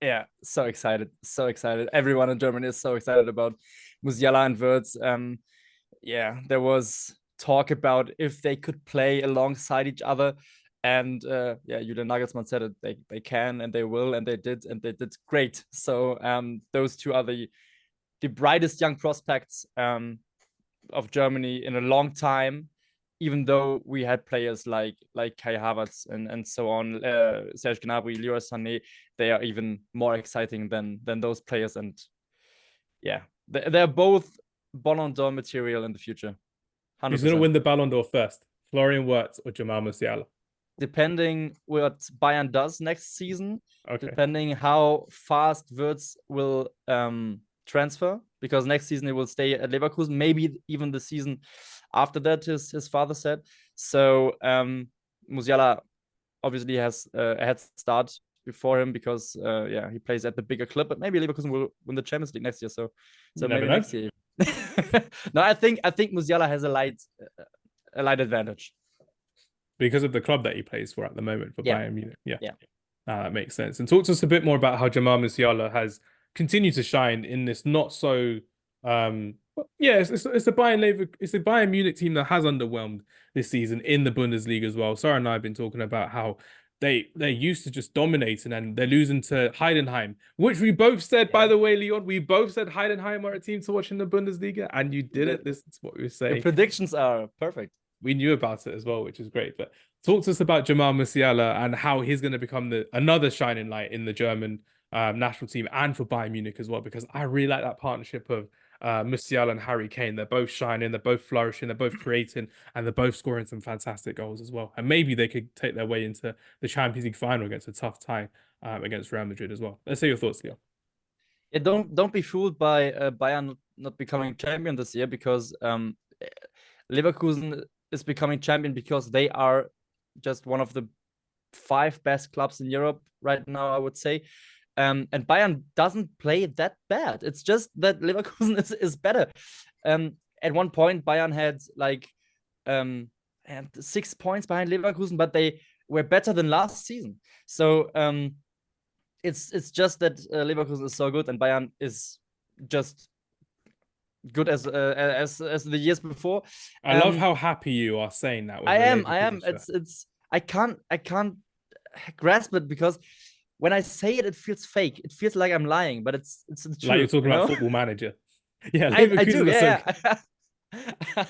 Yeah, so excited. So excited. Everyone in Germany is so excited about Musiala and Wirtz. There was talk about if they could play alongside each other. And Julian Nagelsmann said it. They can and they will, and they did great. So those two are the brightest young prospects of Germany in a long time, even though we had players like Kai Havertz and so on, Serge Gnabry, Leroy Sané, they are even more exciting than those players. And yeah, they're both Ballon d'Or material in the future. 100%. Who's going to win the Ballon d'Or first, Florian Wirtz or Jamal Musiala? Depending what Bayern does next season, depending how fast Wirtz will transfer, because next season he will stay at Leverkusen, maybe even the season after that, his father said. So Musiala obviously has a head start before him because he plays at the bigger club, but maybe Leverkusen will win the Champions League next year. So maybe next year. No, I think Musiala has a light advantage because of the club that he plays for at the moment for Bayern Munich. Yeah. That makes sense. And talk to us a bit more about how Jamal Musiala has continue to shine in this not so yeah, it's a Bayern Munich team that has underwhelmed this season in the Bundesliga as well. Sarah and I have been talking about how they're used to just dominating, and they're losing to Heidenheim, which we both said, by the way, Leon, we both said Heidenheim are a team to watch in the Bundesliga, and you did it. This is what we were saying. Your predictions are perfect. We knew about it as well, which is great. But talk to us about Jamal Musiala and how he's going to become another shining light in the German national team and for Bayern Munich as well, because I really like that partnership of Musiala and Harry Kane. They're both shining, they're both flourishing, they're both creating, and they're both scoring some fantastic goals as well. And maybe they could take their way into the Champions League final against a tough tie against Real Madrid as well. Let's hear your thoughts, Leo. Yeah, don't be fooled by Bayern not becoming champion this year, because Leverkusen is becoming champion because they are just one of the 5 best clubs in Europe right now, I would say. And Bayern doesn't play that bad. It's just that Leverkusen is better. At one point, Bayern had like 6 points behind Leverkusen, but they were better than last season. So it's just that Leverkusen is so good, and Bayern is just good as the years before. I love how happy you are saying that. I am. It's I can't grasp it, because when I say it, it feels fake. It feels like I'm lying, but it's true. Like you're talking about Football Manager. Yeah, I do. Yeah.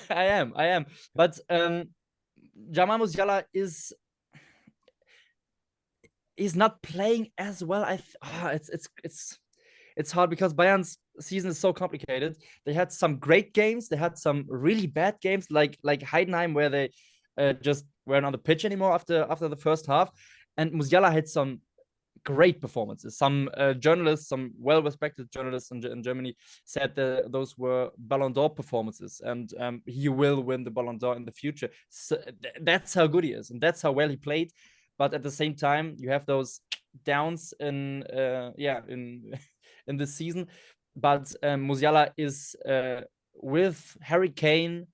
I am. But Jamal Musiala is not playing as well. It's hard, because Bayern's season is so complicated. They had some great games. They had some really bad games, like Heidenheim, where they just weren't on the pitch anymore after the first half. And Musiala had some great performances. Some journalists, some well-respected journalists in Germany said that those were Ballon d'Or performances, and he will win the Ballon d'Or in the future. So that's how good he is, and that's how well he played. But at the same time, you have those downs in this season. But Musiala is with Harry Kane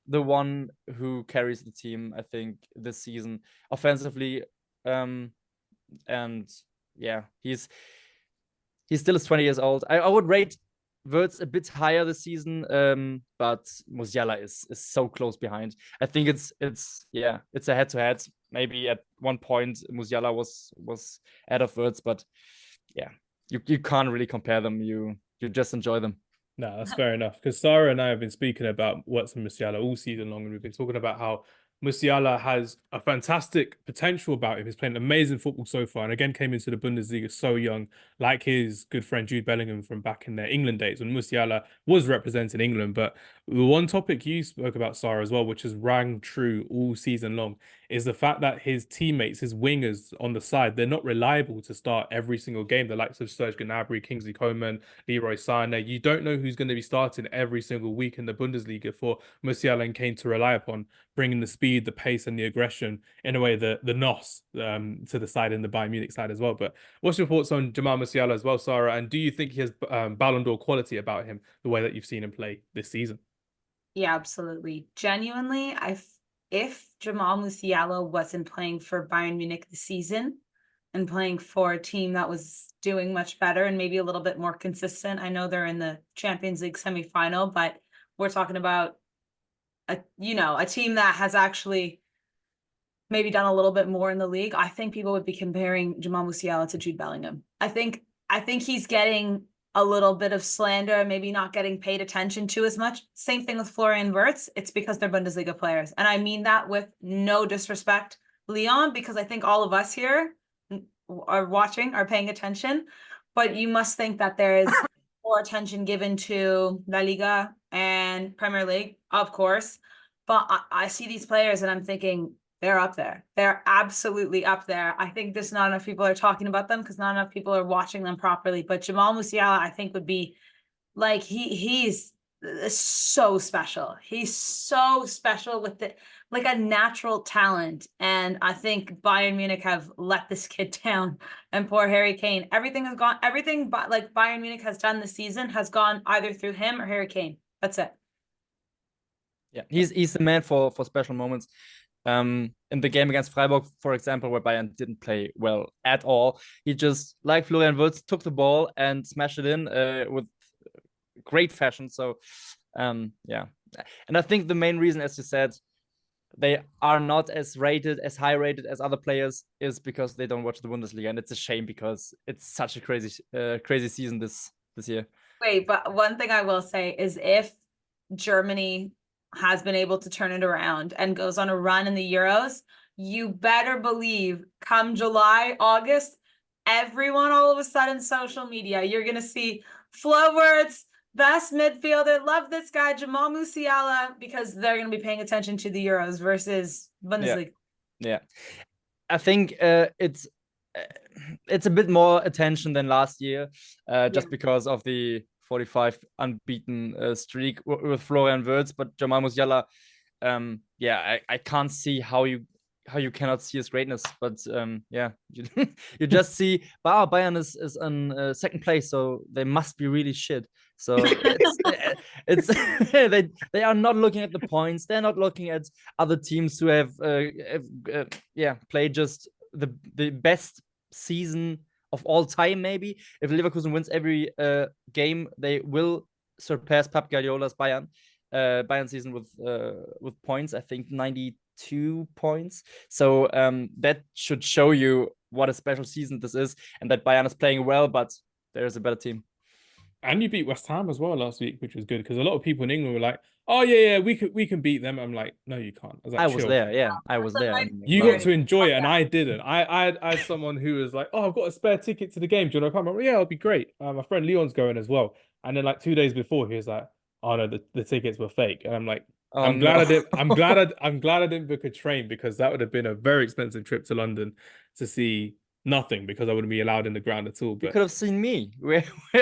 the one who carries the team, I think, this season offensively. And yeah, he's still 20 years old. I would rate Wirtz a bit higher this season, but Musiala is so close behind. I think it's a head-to-head. Maybe at one point Musiala was ahead of Wirtz, but yeah, you can't really compare them. You just enjoy them. No, that's fair enough. Because Sarah and I have been speaking about Wirtz and Musiala all season long, and we've been talking about how Musiala has a fantastic potential about him. He's playing amazing football so far, and again came into the Bundesliga so young, like his good friend Jude Bellingham from back in their England days when Musiala was representing England. But the one topic you spoke about, Sarah, as well, which has rang true all season long, is the fact that his teammates, his wingers on the side, they're not reliable to start every single game. The likes of Serge Gnabry, Kingsley Coman, Leroy Sané. You don't know who's going to be starting every single week in the Bundesliga for Musiala and Kane to rely upon, bringing the speed, the pace, and the aggression, in a way, the nos to the side in the Bayern Munich side as well. But what's your thoughts on Jamal Musiala as well, Sarah? And do you think he has Ballon d'Or quality about him, the way that you've seen him play this season? Yeah, absolutely. Genuinely, if Jamal Musiala wasn't playing for Bayern Munich this season and playing for a team that was doing much better and maybe a little bit more consistent, I know they're in the Champions League semifinal, but we're talking about a team that has actually maybe done a little bit more in the league. I think people would be comparing Jamal Musiala to Jude Bellingham. I think he's getting a little bit of slander, maybe not getting paid attention to as much. Same thing with Florian Wirtz. It's because they're Bundesliga players. And I mean that with no disrespect, Leon, because I think all of us here are paying attention. But you must think that there is more attention given to La Liga and Premier League, of course. But I see these players and I'm thinking, they're up there. They're absolutely up there. I think there's not enough people are talking about them because not enough people are watching them properly. But Jamal Musiala, I think, would be like he's so special. He's so special with like a natural talent. And I think Bayern Munich have let this kid down. And poor Harry Kane. Everything like Bayern Munich has done this season has gone either through him or Harry Kane. That's it. Yeah, he's the man for special moments. In in the game against Freiburg, for example, where Bayern didn't play well at all. He just, like Florian Wirtz, took the ball and smashed it in with great fashion. So, yeah. And I think the main reason, as you said, they are not as high rated as other players is because they don't watch the Bundesliga. And it's a shame because it's such a crazy season this year. Wait, but one thing I will say is if Germany has been able to turn it around and goes on a run in the Euros, you better believe come July, August, everyone all of a sudden social media, you're going to see Flo Wirtz, best midfielder, love this guy, Jamal Musiala, because they're going to be paying attention to the Euros versus Bundesliga. Yeah. I think it's a bit more attention than last year, just because of the 45 unbeaten streak with Florian Wirtz, but Jamal Musiala, I can't see how you cannot see his greatness, but you just see Bayern is on second place, so they must be really shit. So it's they are not looking at the points. They're not looking at other teams who have played just the best season of all time. Maybe if Leverkusen wins every game, they will surpass Pep Guardiola's Bayern season with points. I think 92 points. So that should show you what a special season this is, and that Bayern is playing well, but there is a better team. And you beat West Ham as well last week, which was good because a lot of people in England were like, "Oh yeah, we can beat them." I'm like, "No, you can't." I was there, yeah, I was there. You got to enjoy it, and I didn't. I had someone who was like, "Oh, I've got a spare ticket to the game. Do you want to come?" I'm like, "Yeah, it'll be great." My friend Leon's going as well, and then like 2 days before, he was like, "Oh no, the tickets were fake," and I'm like, I'm glad I didn't book a train because that would have been a very expensive trip to London to see nothing because I wouldn't be allowed in the ground at all. But you could have seen me.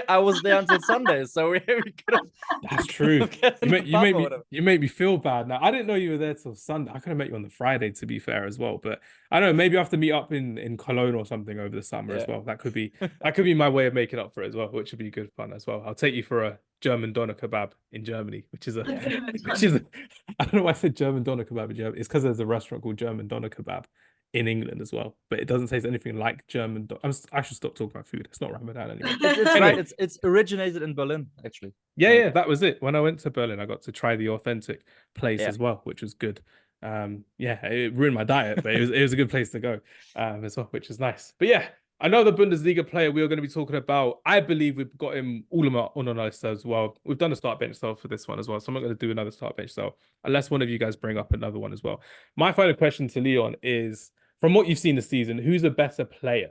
I was there until Sunday, so we could have. That's true. You made me feel bad. Now I didn't know you were there till Sunday. I could have met you on the Friday, to be fair, as well. But I don't know. Maybe I have to meet up in Cologne or something over the summer as well. That could be my way of making up for it as well, which would be good fun as well. I'll take you for a German doner kebab in Germany, which is I don't know why I said German doner kebab in Germany. It's because there's a restaurant called German doner kebab in England as well, but it doesn't taste anything like German. I should stop talking about food. It's not Ramadan anymore. Anyway. It's originated in Berlin, actually. Yeah, that was it. When I went to Berlin, I got to try the authentic place as well, which was good. It ruined my diet, but it was a good place to go as well, which is nice. But yeah, another Bundesliga player we are going to be talking about. I believe we've got him all on our list as well. We've done a start bench cell for this one as well, so I'm not going to do another start bench cell unless one of you guys bring up another one as well. My final question to Leon is, from what you've seen this season, who's a better player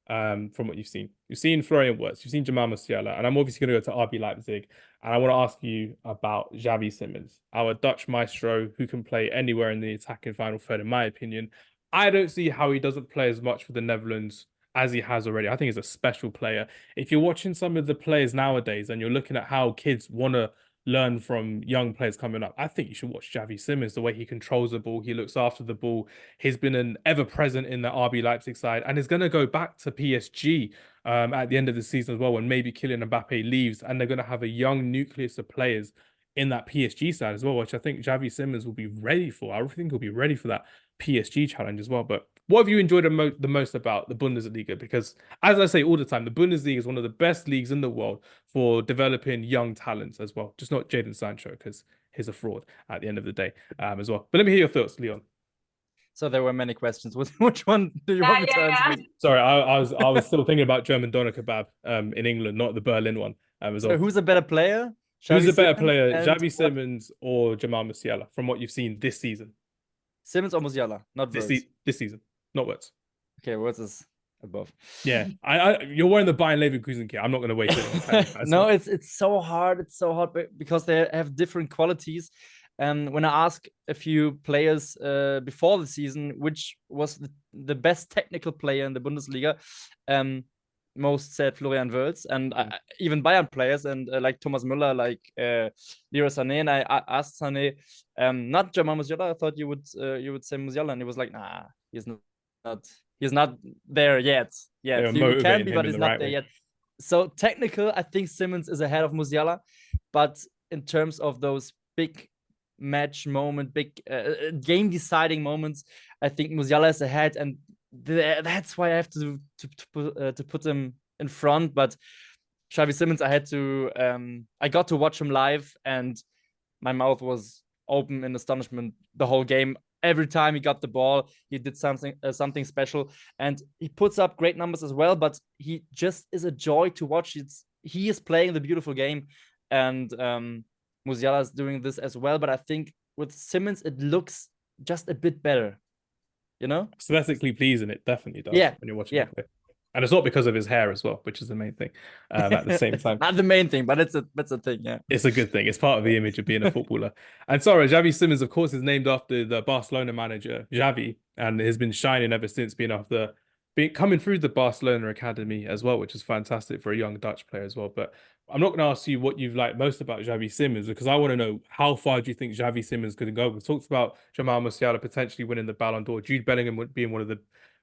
from what you've seen? You've seen Florian Wirtz, you've seen Jamal Musiala, and I'm obviously going to go to RB Leipzig, and I want to ask you about Xavi Simons, our Dutch maestro who can play anywhere in the attacking final third, in my opinion. I don't see how he doesn't play as much for the Netherlands as he has already. I think he's a special player. If you're watching some of the players nowadays and you're looking at how kids want to learn from young players coming up, I think you should watch Xavi Simons, the way he controls the ball, he looks after the ball. He's been an ever-present in the RB Leipzig side and is going to go back to PSG at the end of the season as well, when maybe Kylian Mbappe leaves, and they're going to have a young nucleus of players in that PSG side as well, which I think Xavi Simons will be ready for. I think he'll be ready for that PSG challenge as well. But what have you enjoyed the most about the Bundesliga? Because as I say all the time, the Bundesliga is one of the best leagues in the world for developing young talents as well. Just not Jadon Sancho, because he's a fraud at the end of the day as well. But let me hear your thoughts, Leon. So there were many questions. Which one do you want me to answer? Sorry, I was still thinking about German doner kebab in England, not the Berlin one. As well. So who's a better player? Who's a better player, Xavi Simons or Jamal Musiala, from what you've seen this season? Simons or Musiala, not Wirtz. This season, not Wirtz. Okay, Wirtz is above. Yeah, you're wearing the Bayer Leverkusen kit. I'm not going to waste it. No, it's so hard. It's so hard because they have different qualities. When I ask a few players before the season which was the best technical player in the Bundesliga, most said Florian Wirtz, and even Bayern players, and like Thomas Müller, like Leroy Sané, and I asked Sané, not Jamal Musiala. I thought you would say Musiala, and he was like, nah, he's not there yet. He can be, but he's not there yet. So technical, I think Simons is ahead of Musiala, but in terms of those big match moment, big game deciding moments, I think Musiala is ahead, and that's why I have to put him in front. But Xavi Simons, I got to watch him live, and my mouth was open in astonishment the whole game. Every time he got the ball, he did something special, and he puts up great numbers as well. But he just is a joy to watch. He is playing the beautiful game, and Musiala is doing this as well. But I think with Simons, it looks just a bit better, you know? Aesthetically pleasing, it definitely does Yeah. when you're watching him play. And it's not because of his hair as well, which is the main thing. At the same time, not the main thing, but it's a thing. Yeah, it's a good thing. It's part of the image of being a footballer. And sorry, Xavi Simons, of course, is named after the Barcelona manager Xavi, and has been shining ever since, coming through the Barcelona academy as well, which is fantastic for a young Dutch player as well. But I'm not going to ask you what you've liked most about Xavi Simons, because I want to know, how far do you think Xavi Simons could go? We've talked about Jamal Musiala potentially winning the Ballon d'Or, Jude Bellingham being one of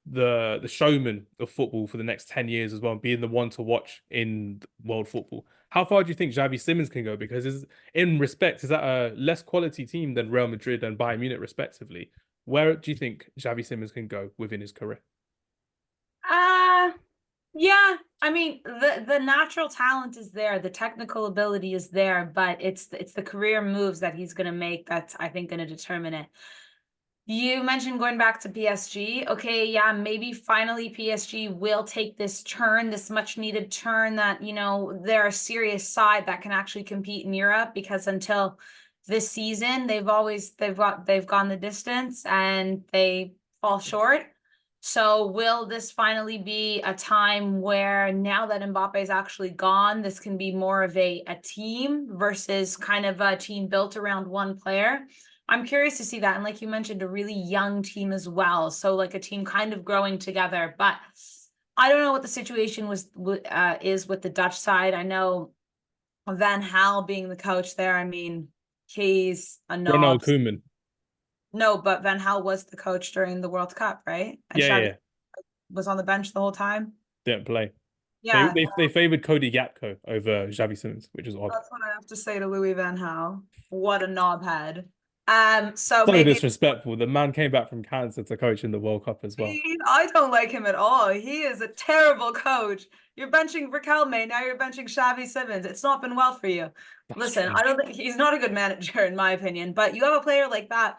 the showman of football for the next 10 years as well, and being the one to watch in world football. How far do you think Xavi Simons can go? Because is that a less quality team than Real Madrid and Bayern Munich respectively? Where do you think Xavi Simons can go within his career? Yeah, I mean, the natural talent is there, the technical ability is there, but it's the career moves that he's going to make that's, I think, going to determine it. You mentioned going back to PSG. Okay, yeah, maybe finally PSG will take this turn, this much needed turn, that, you know, they're a serious side that can actually compete in Europe, because until this season, they've gone the distance and they fall short. So will this finally be a time where, now that Mbappe is actually gone, this can be more of a team versus kind of a team built around one player? I'm curious to see that. And like you mentioned, a really young team as well. So like a team kind of growing together. But I don't know what the situation is with the Dutch side. I know Van Gaal being the coach there, I mean, he's a knob. Ronald Koeman. No, but Van Gaal was the coach during the World Cup, right? And yeah. Was on the bench the whole time. Didn't play. Yeah. They favored Cody Gakpo over Xavi Simons, which is odd. That's what I have to say to Louis Van Gaal. What a knobhead. So disrespectful. The man came back from cancer to coach in the World Cup as well. I don't like him at all. He is a terrible coach. You're benching Riquelme, now you're benching Xavi Simons. It's not been well for you. Listen, I don't think he's not a good manager in my opinion, but you have a player like that.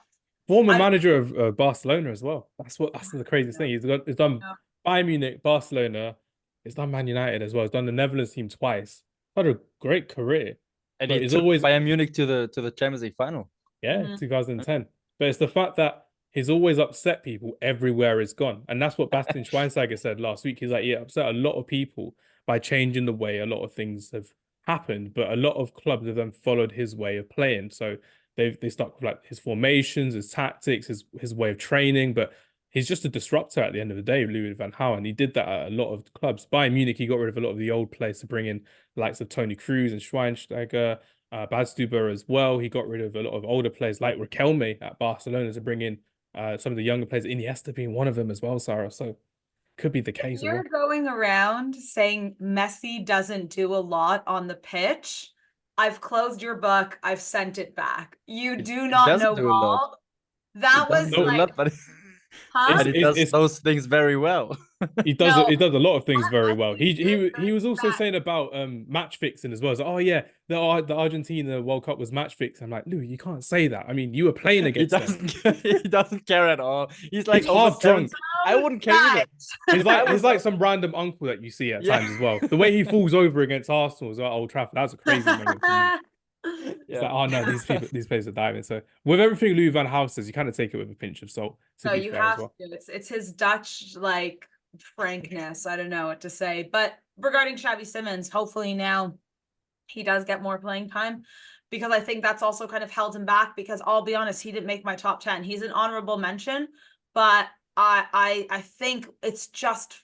Former manager of Barcelona as well. That's the craziest thing. He's done Bayern Munich, Barcelona. He's done Man United as well. He's done the Netherlands team twice. Had a great career. And he's always Bayern Munich to the Champions League final. Yeah, 2010. But it's the fact that he's always upset people everywhere he's gone. And that's what Bastian Schweinsteiger said last week. He's like, he upset a lot of people by changing the way a lot of things have happened. But a lot of clubs have then followed his way of playing. So they stuck with like his formations, his tactics, his way of training. But he's just a disruptor at the end of the day, Louis van Gaal. And he did that at a lot of clubs. Bayern Munich, he got rid of a lot of the old players to bring in the likes of Toni Kroos and Schweinsteiger. Badstuber as well. He got rid of a lot of older players like Riquelme at Barcelona to bring in some of the younger players, Iniesta being one of them as well, Sarah. So could be the case. You're going around saying Messi doesn't do a lot on the pitch. I've closed your book. I've sent it back. You do not know all. That was like... But he does those things very well. He does a lot of things very well. He was also saying about match fixing as well. So, oh yeah, the Argentina World Cup was match fixed. I'm like, Louis, you can't say that. I mean, you were playing against them. He doesn't care at all. He's like half drunk. I wouldn't care either. He's like some random uncle that you see at times as well. The way he falls over against Arsenal as well, Old Trafford, that's a crazy moment. It's like, oh no, these players are diving. So with everything Louis van Gaal says, you kind of take it with a pinch of salt. No, you have to. It's his Dutch like frankness. I don't know what to say. But regarding Xavi Simons, hopefully now he does get more playing time, because I think that's also kind of held him back, because I'll be honest, he didn't make my top 10. He's an honorable mention, but I think it's just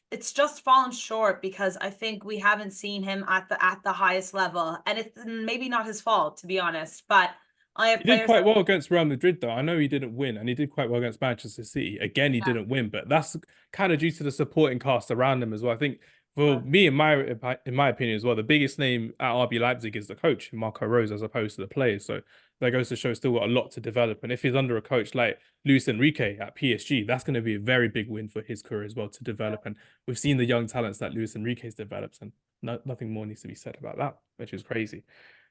fallen short, because I think we haven't seen him at the highest level, and it's maybe not his fault, to be honest. But he did quite well against Real Madrid, though. I know he didn't win, and he did quite well against Manchester City. Again, he didn't win, but that's kind of due to the supporting cast around him as well. I think For me, in my opinion as well, the biggest name at RB Leipzig is the coach, Marco Rose, as opposed to the players. So that goes to show still got a lot to develop. And if he's under a coach like Luis Enrique at PSG, that's going to be a very big win for his career as well to develop. And we've seen the young talents that Luis Enrique's developed, and nothing more needs to be said about that, which is crazy.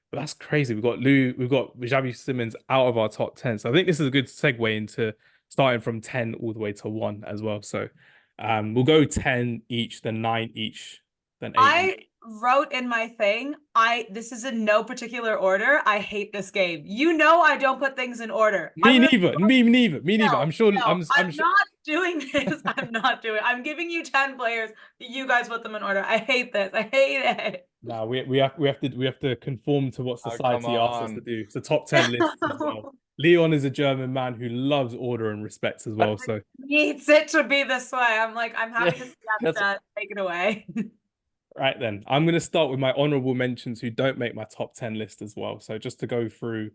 But that's crazy. We've got Xavi Simons out of our top 10. So I think this is a good segue into starting from 10 all the way to 1 as well. So we'll go 10 each, then 9 each, then 8. I wrote in my thing, this is in no particular order. I hate this game. You know I don't put things in order. Me neither. No, I'm sure. No, I'm I'm sure. not doing this. I'm giving you 10 players. You guys put them in order. I hate this. I hate it. No, we have to conform to what society asks us to do. It's a top 10 list as well. Leon is a German man who loves order and respect as well. So needs it to be this way. I'm happy to see that. Take it away. Right then, I'm going to start with my honourable mentions who don't make my top 10 list as well. So just to go through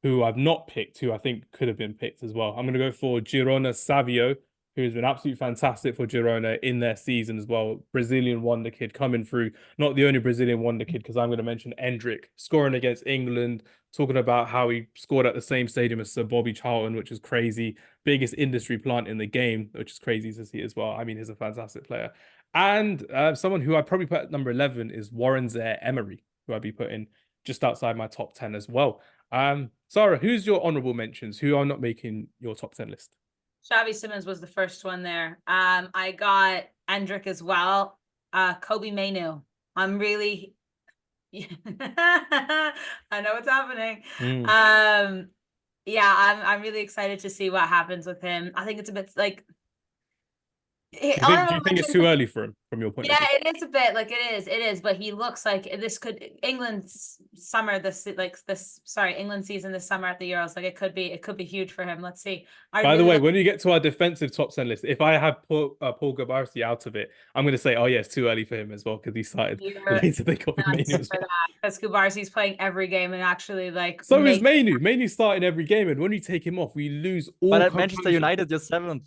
who I've not picked, who I think could have been picked as well. I'm going to go for Girona Savio, who has been absolutely fantastic for Girona in their season as well. Brazilian wonder kid coming through. Not the only Brazilian wonder kid, because I'm going to mention Endrick scoring against England, talking about how he scored at the same stadium as Sir Bobby Charlton, which is crazy. Biggest industry plant in the game, which is crazy to see as well. I mean, he's a fantastic player. And someone who I'd probably put at number 11 is Warren Zaire-Emery, who I'd be putting just outside my top 10 as well. Sarah, who's your honourable mentions? Who are not making your top 10 list? Xavi Simons was the first one there. I got Endrick as well. Kobbie Mainoo. I'm really I know what's happening. Yeah, I'm really excited to see what happens with him. I think it's a bit like Do you think it's too early for him from your point of view? Yeah, it is a bit like it is, but he looks like this could England's England season this summer at the Euros. Like it could be huge for him. Let's see. By the way, when you get to our defensive top 10 list, if I have Paul Gabarsi out of it, I'm going to say, oh yeah, it's too early for him as well because he started later than Kobbie Mainoo as well. Because Gabarsi's playing every game and actually like. So is Mainoo. Mainoo's starting every game, and when you take him off, we lose all. But at Manchester United, you're 7th.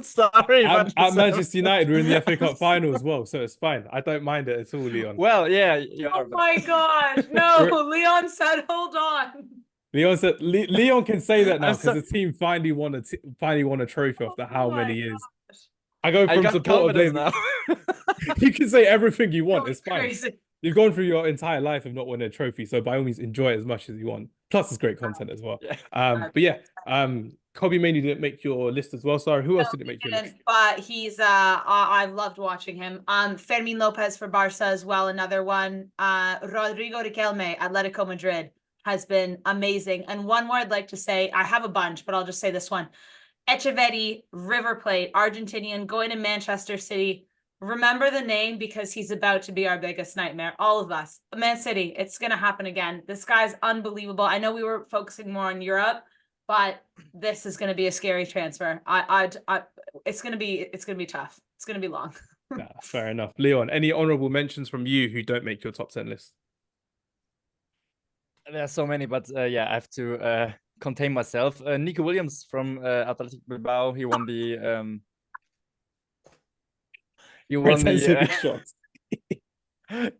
Sorry, at Manchester United, we're in the FA Cup final as well, so it's fine. I don't mind it at all, Leon. Well, yeah. Oh my gosh, no! Leon said, "Hold on." Leon said, "Leon can say that now because the team finally won a trophy after how many years." I go from supporter now. You can say everything you want. It's fine. Crazy. You've gone through your entire life of not winning a trophy, so by all means enjoy it as much as you want. Plus, it's great content as well. Yeah. But yeah, Kobbie Mainoo didn't make your list as well. Sorry, who else didn't make your list? But he's I've loved watching him. Fermin Lopez for Barca as well, another one. Rodrigo Riquelme, Atletico Madrid, has been amazing. And one more I'd like to say, I have a bunch, but I'll just say this one. Echeverri, River Plate, Argentinian, going to Manchester City. Remember the name because he's about to be our biggest nightmare. All of us. Man City, it's going to happen again. This guy's unbelievable. I know we were focusing more on Europe, but this is going to be a scary transfer. It's going to be tough. It's going to be long. Nah, fair enough. Leon, any honourable mentions from you who don't make your top 10 list? There's so many, but yeah, I have to contain myself. Nico Williams from Athletic Bilbao. He won the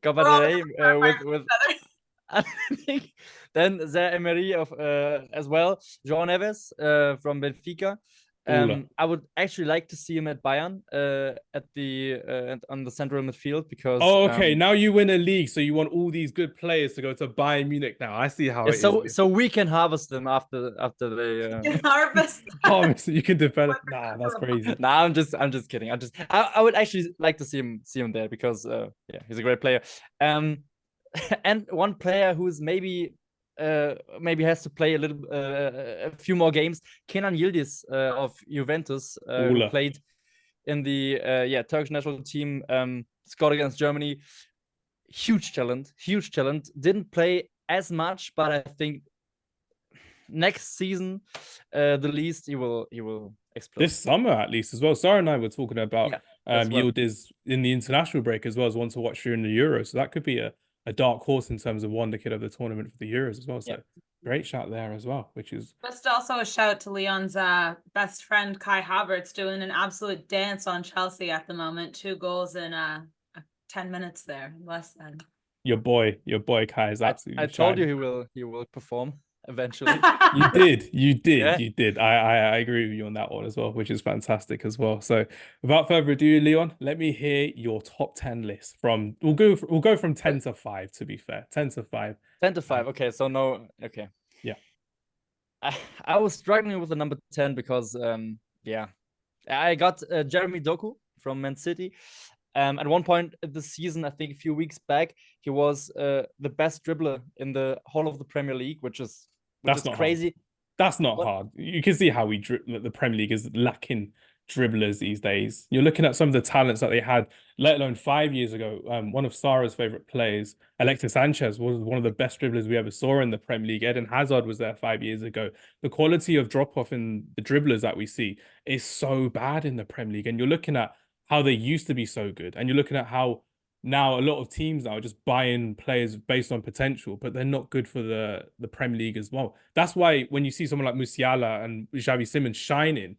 Copa del Rey with I think. Then Zaire-Emery of as well. João Neves from Benfica. I would actually like to see him at Bayern at the on the central midfield because. Oh, okay. Now you win a league, so you want all these good players to go to Bayern Munich. Now I see how it is. So we can harvest them after they harvest. Harvest. You can develop. Nah, that's crazy. Nah, I'm just kidding. I would actually like to see him there because yeah, he's a great player. And one player who's maybe has to play a few more games. Kenan Yildiz of Juventus, who played in the Turkish national team, scored against Germany. Huge talent. Didn't play as much, but I think next season, the least he will explode. This summer, at least, as well. Sarah and I were talking about Yildiz in the international break as well as one to watch during the Euros. So that could be a dark horse in terms of wonder kid of the tournament for the Euros as well. So great shout there as well, which is Just also a shout to Leon's best friend Kai Havertz doing an absolute dance on Chelsea at the moment. 2 goals in 10 minutes there, less than. your boy Kai is absolutely. I told you he will perform eventually. You did. Yeah. You did. I agree with you on that one as well, which is fantastic as well. So without further ado, Leon, let me hear your top 10 list from we'll go from 10 to 5, to be fair. 10 to 5. 10 to 5. Okay, so no. Okay. Yeah. I was struggling with the number 10 because I got Jeremy Doku from Man City. At one point of the season, I think a few weeks back, he was the best dribbler in the whole of the Premier League, which is crazy. Hard. That's not hard. You can see how the Premier League is lacking dribblers these days. You're looking at some of the talents that they had, let alone 5 years ago. One of Sara's favorite players, Alexis Sanchez, was one of the best dribblers we ever saw in the Premier League. Eden Hazard was there 5 years ago. The quality of drop-off in the dribblers that we see is so bad in the Premier League. And you're looking at how they used to be so good. And you're looking at how now a lot of teams now are just buying players based on potential, but they're not good for the Premier League as well. That's why when you see someone like Musiala and Xavi Simons shining,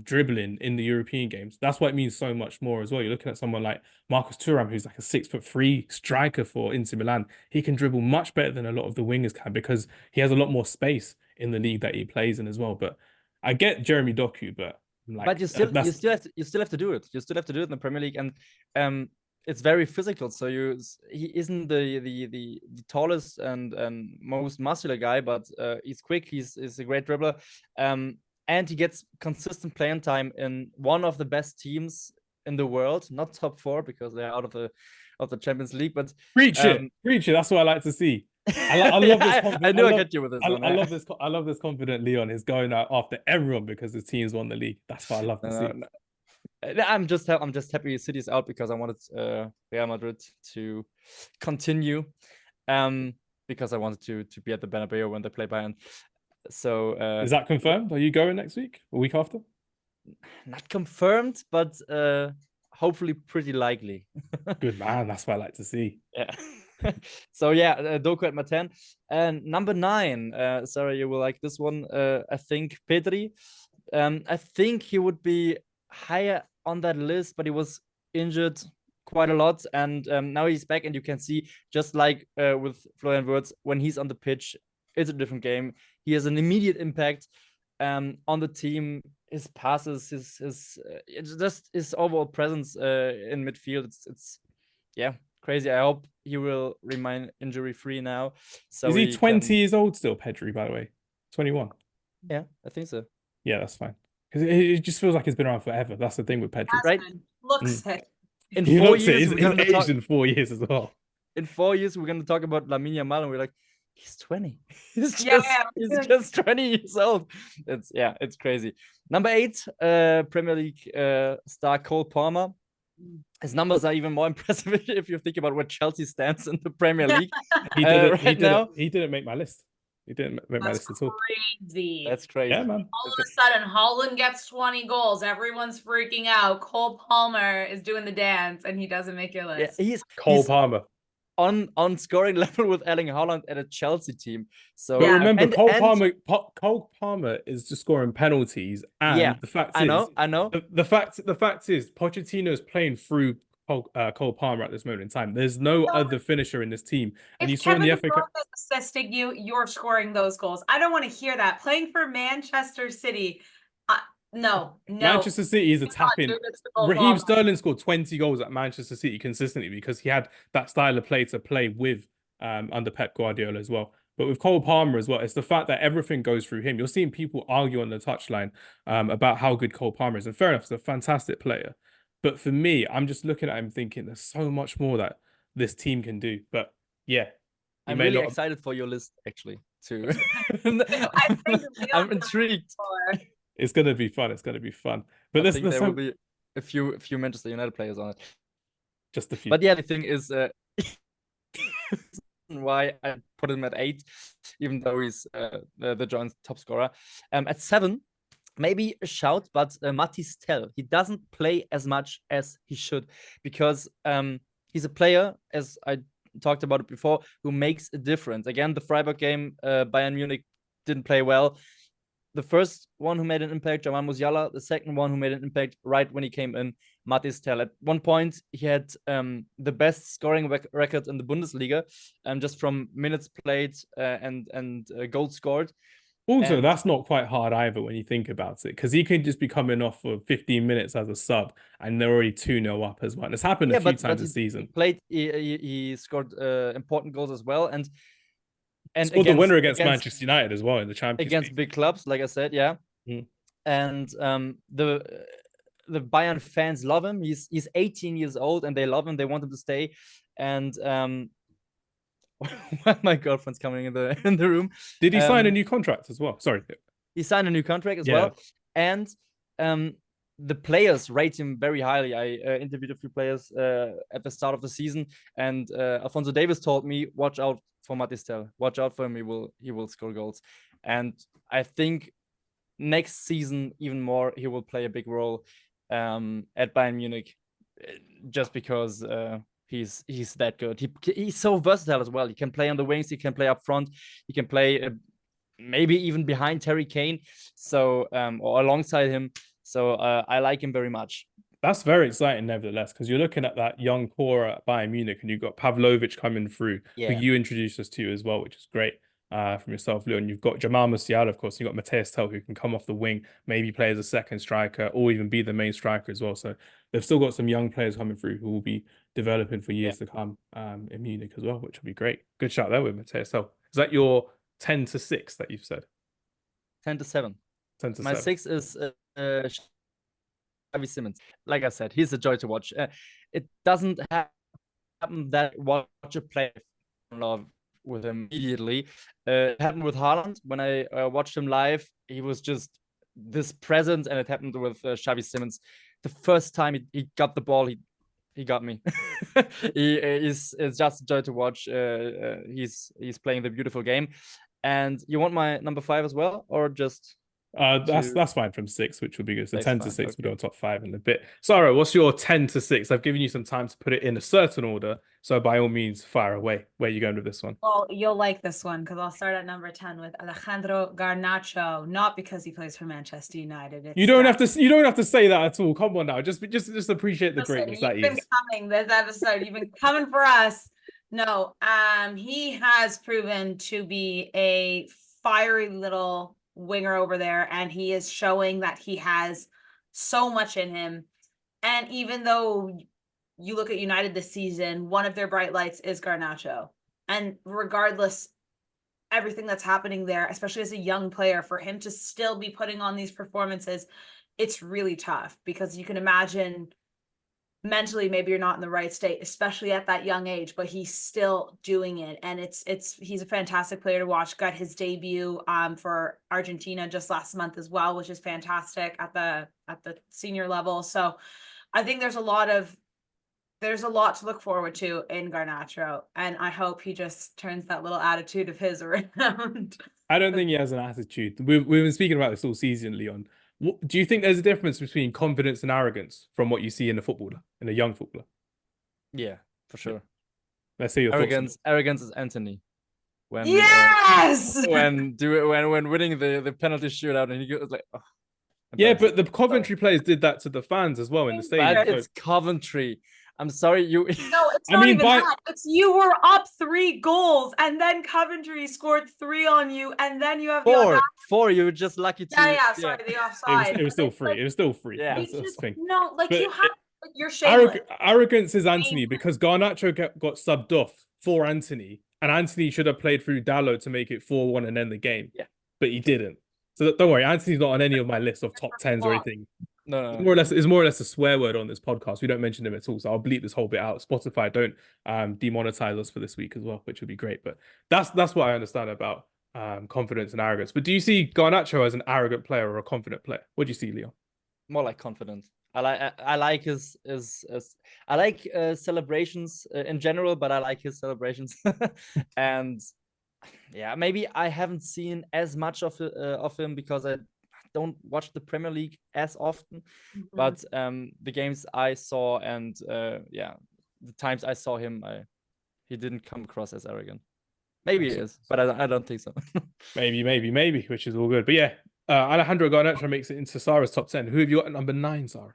dribbling in the European games, that's why it means so much more as well. You're looking at someone like Marcus Thuram, who's like a 6'3" striker for Inter Milan. He can dribble much better than a lot of the wingers can because he has a lot more space in the league that he plays in as well. But I get Jeremy Doku, but you still have to do it. You still have to do it in the Premier League, and it's very physical. So he isn't the tallest and most muscular guy, but he's quick. He's a great dribbler, and he gets consistent playing time in one of the best teams in the world. Not top 4 because they're out of the Champions League, but preach it. That's what I like to see. I love this. I knew I get you with this. I love this confident Leon is going out after everyone because his team's won the league. That's what I love to see. I'm just happy City's out because I wanted Real Madrid to continue, because I wanted to be at the Bernabeu when they play Bayern. So is that confirmed? Are you going next week or week after? Not confirmed, but hopefully pretty likely. Good man. That's what I like to see. Yeah. So yeah, Doku at my 10. And number 9, Sarah, you will like this one. I think Pedri. I think he would be higher on that list, but he was injured quite a lot, and now he's back, and you can see, just like with Florian Wirtz, when he's on the pitch, it's a different game. He has an immediate impact on the team. His passes, his overall presence in midfield. It's crazy. I hope he will remain injury-free now. So is he 20 years old still, Pedri, by the way? 21. Yeah, I think so. Yeah, that's fine. Because it just feels like it's been around forever. That's the thing with Pedri. Right? Looks it. In 4 years, he's aged in 4 years as well. In 4 years, we're going to talk about Lamine Yamal, and we're like, he's 20. He's just 20 years old. It's crazy. Number 8, Premier League star Cole Palmer. His numbers are even more impressive if you think about where Chelsea stands in the Premier League. He didn't make my list. He didn't make my list at all. Crazy. That's crazy. Yeah, man. All of a sudden, Holland gets 20 goals. Everyone's freaking out. Cole Palmer is doing the dance, and he doesn't make your list. Yeah, Cole Palmer on scoring level with Erling Haaland at a Chelsea team. So but remember, Cole Palmer is just scoring penalties, and the fact I know. The fact is, Pochettino is playing through Cole Palmer at this moment in time. There's no other finisher in this team, and you saw in the FA Cup. If assisting you, you're scoring those goals. I don't want to hear that. Playing for Manchester City. No. Manchester City is a tap-in. Raheem Sterling scored 20 goals at Manchester City consistently because he had that style of play to play with under Pep Guardiola as well. But with Cole Palmer as well, it's the fact that everything goes through him. You're seeing people argue on the touchline about how good Cole Palmer is. And fair enough, he's a fantastic player. But for me, I'm just looking at him thinking there's so much more that this team can do. But yeah. I'm really excited for your list, actually, too. I'm intrigued. It's gonna be fun. It's gonna be fun. But I think there will be a few Manchester United players on it. Just a few. But yeah, the thing is, why I put him at 8, even though he's the joint top scorer. At 7, maybe a shout, but Mathys Tel. He doesn't play as much as he should because he's a player, as I talked about it before, who makes a difference. Again, the Freiburg game, Bayern Munich didn't play well. The first one who made an impact, Jamal Musiala. The second one who made an impact right when he came in, Mathys Tel. At one point, he had the best scoring record in the Bundesliga, just from minutes played and goals scored. Also, And that's not quite hard either when you think about it, because he can just be coming off for 15 minutes as a sub, and they're already 2-0 up as well. And it's happened a few times this season. He scored important goals as well, and scored the winner against Manchester United as well in the Champions against League. Big clubs, like I said, yeah. And the Bayern fans love him. He's 18 years old, and they love him. They want him to stay. And my girlfriend's coming in the room. Did he sign a new contract as well? Sorry, he signed a new contract as well, and the players rate him very highly. I interviewed a few players at the start of the season, and Alphonso Davies told me, "Watch out for Mathys Tel. Watch out for him. He will score goals." And I think next season even more he will play a big role at Bayern Munich, just because he's that good. He's so versatile as well. He can play on the wings. He can play up front. He can play maybe even behind Harry Kane. So or alongside him. So I like him very much. That's very exciting, nevertheless, because you're looking at that young core at Bayern Munich, and you've got Pavlovic coming through, who you introduced us to as well, which is great from yourself, Leon. You've got Jamal Musiala, of course. You've got Mathys Tel, who can come off the wing, maybe play as a second striker, or even be the main striker as well. So they've still got some young players coming through who will be developing for years to come in Munich as well, which will be great. Good shout there with Mathys Tel. Is that your 10-6 that you've said? 10-7. 10-7. My 6 is Xavi Simons. Like I said, he's a joy to watch. It doesn't happen that watch a player in love with him immediately. It happened with Haaland. When I watched him live, he was just this presence, and it happened with Xavi Simons. The first time he got the ball, he got me. It's just a joy to watch. He's playing the beautiful game. And you want my number 5 as well, or just? That's fine from 6, which would be good. So 10-6, okay. We'll do on top 5 in a bit. Sarah, what's your 10-6? I've given you some time to put it in a certain order, so by all means, fire away. Where are you going with this one? Well, you'll like this one because I'll start at number 10 with Alejandro Garnacho. Not because he plays for Manchester United. You don't have to say that at all. Come on now, just appreciate the greatness that he is. You've been coming this episode. You've been coming for us. No, he has proven to be a fiery little winger over there, and he is showing that he has so much in him. And even though you look at United this season, one of their bright lights is Garnacho, and regardless everything that's happening there, especially as a young player, for him to still be putting on these performances, it's really tough, because you can imagine mentally maybe you're not in the right state, especially at that young age, but he's still doing it. And he's a fantastic player to watch. Got his debut for Argentina just last month as well, which is fantastic at the senior level. So I think there's a lot to look forward to in Garnacho, and I hope he just turns that little attitude of his around. I don't think he has an attitude. We've been speaking about this all season, Leon. Do you think there's a difference between confidence and arrogance from what you see in a young footballer? Yeah, for sure. Let's see your thoughts. Arrogance is Anthony. When when winning the penalty shootout, and he goes like, oh, yeah, but the Coventry players did that to the fans as well in the stadium. But it's Coventry. I'm sorry, you. No, it's not even that. It's you were up 3 goals, and then Coventry scored 3 on you, and then you have 4. You were just lucky to. Yeah. Sorry, the offside. It was still free. It was still free. Yeah. That's the thing. No, like, but you have. You're shameless. Arrogance is Anthony, because Garnacho got subbed off for Anthony, and Anthony should have played through Dalot to make it 4-1 and end the game. Yeah, but he didn't. So don't worry, Anthony's not on any of my list of top 10s or anything. No. It's more or less a swear word on this podcast. We don't mention him at all, so I'll bleep this whole bit out. Spotify, don't demonetize us for this week as well, which would be great. But that's what I understand about confidence and arrogance. But do you see Garnacho as an arrogant player or a confident player? What do you see, Leon? More like confident. I like his I like celebrations in general, but I like his celebrations. And yeah, maybe I haven't seen as much of him because I don't watch the Premier League as often. But the games I saw, and the times I saw him, he didn't come across as arrogant. Maybe he is, but I don't think so. maybe, which is all good. But yeah, Alejandro Garnacho makes it into Sara's top 10. Who have you got at number 9, Sara?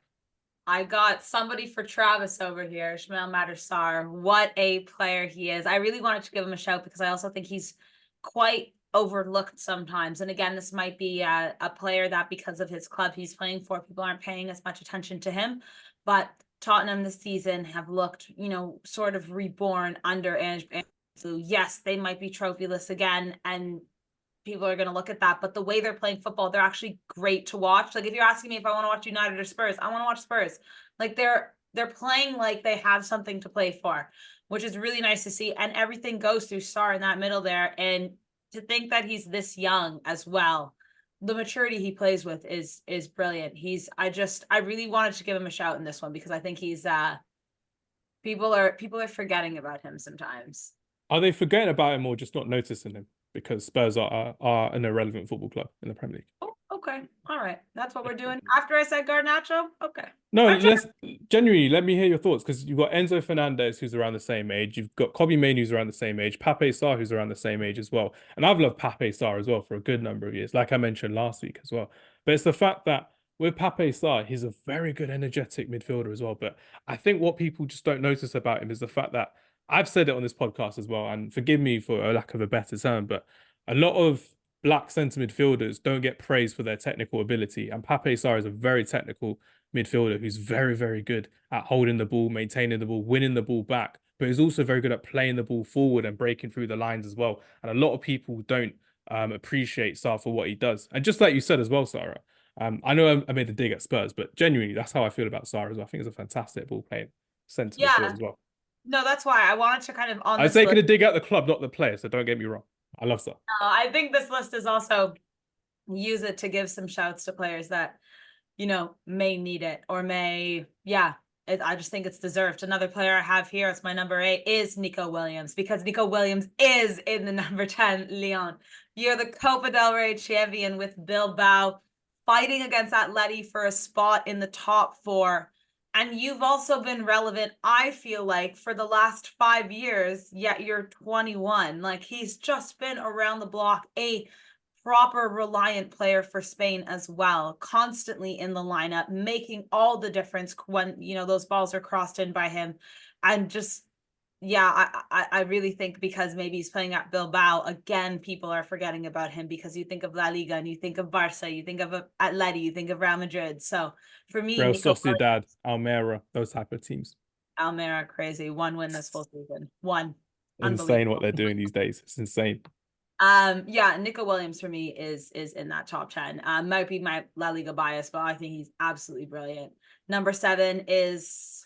I got somebody for Travis over here, Jamal Musiala. What a player he is. I really wanted to give him a shout because I also think he's quite overlooked sometimes. And again, this might be a player that because of his club he's playing for, people aren't paying as much attention to him. But Tottenham this season have looked, you know, sort of reborn under Andrew. Yes, they might be trophyless again, and people are going to look at that, but the way they're playing football, they're actually great to watch. Like if you're asking me if I want to watch United or Spurs, I want to watch Spurs. Like they're playing like they have something to play for, which is really nice to see. And everything goes through Sar in that middle there. And to think that he's this young as well, the maturity he plays with is brilliant. I really wanted to give him a shout in this one because I think he's people are forgetting about him sometimes. Are they forgetting about him or just not noticing him? Because Spurs are an irrelevant football club in the Premier League. Oh, okay. All right. That's what we're doing. After I said Garnacho? Okay. No, let's genuinely let me hear your thoughts, because you've got Enzo Fernandez, who's around the same age. You've got Kobbie Mainoo, who's around the same age. Pape Sarr, who's around the same age as well. And I've loved Pape Sarr as well for a good number of years, like I mentioned last week as well. But it's the fact that with Pape Sarr, he's a very good, energetic midfielder as well. But I think what people just don't notice about him is the fact that I've said it on this podcast as well, and forgive me for a lack of a better term, but a lot of black centre midfielders don't get praised for their technical ability. And Pape Sarr is a very technical midfielder who's very, very good at holding the ball, maintaining the ball, winning the ball back, but he's also very good at playing the ball forward and breaking through the lines as well. And a lot of people don't appreciate Sarr for what he does. And just like you said as well, Sara, I know I made the dig at Spurs, but genuinely, that's how I feel about Sarr as well. I think he's a fantastic ball playing centre midfielder as well. No, that's why I wanted to kind of I was taking a dig at the club, not the player, so don't get me wrong. I love Sarr. I think this list is also use it to give some shouts to players that, you know, may need it or may, I just think it's deserved. Another player I have here, it's my number 8, is Nico Williams, because Nico Williams is in the number 10, Leon. You're the Copa del Rey champion with Bilbao, fighting against Atleti for a spot in the top 4. And you've also been relevant, I feel like, for the last 5 years, yet you're 21. Like, he's just been around the block, a proper reliant player for Spain as well, constantly in the lineup, making all the difference when, you know, those balls are crossed in by him. And just, I really think because maybe he's playing at Bilbao, again, people are forgetting about him because you think of La Liga and you think of Barca, you think of Atleti, you think of Real Madrid. So for me, Real Sociedad, Almeria, those type of teams. Almeria, crazy. 1 win this full season. 1. Insane what they're doing these days. It's insane. Nico Williams for me is in that top 10. Might be my La Liga bias, but I think he's absolutely brilliant. Number 7 is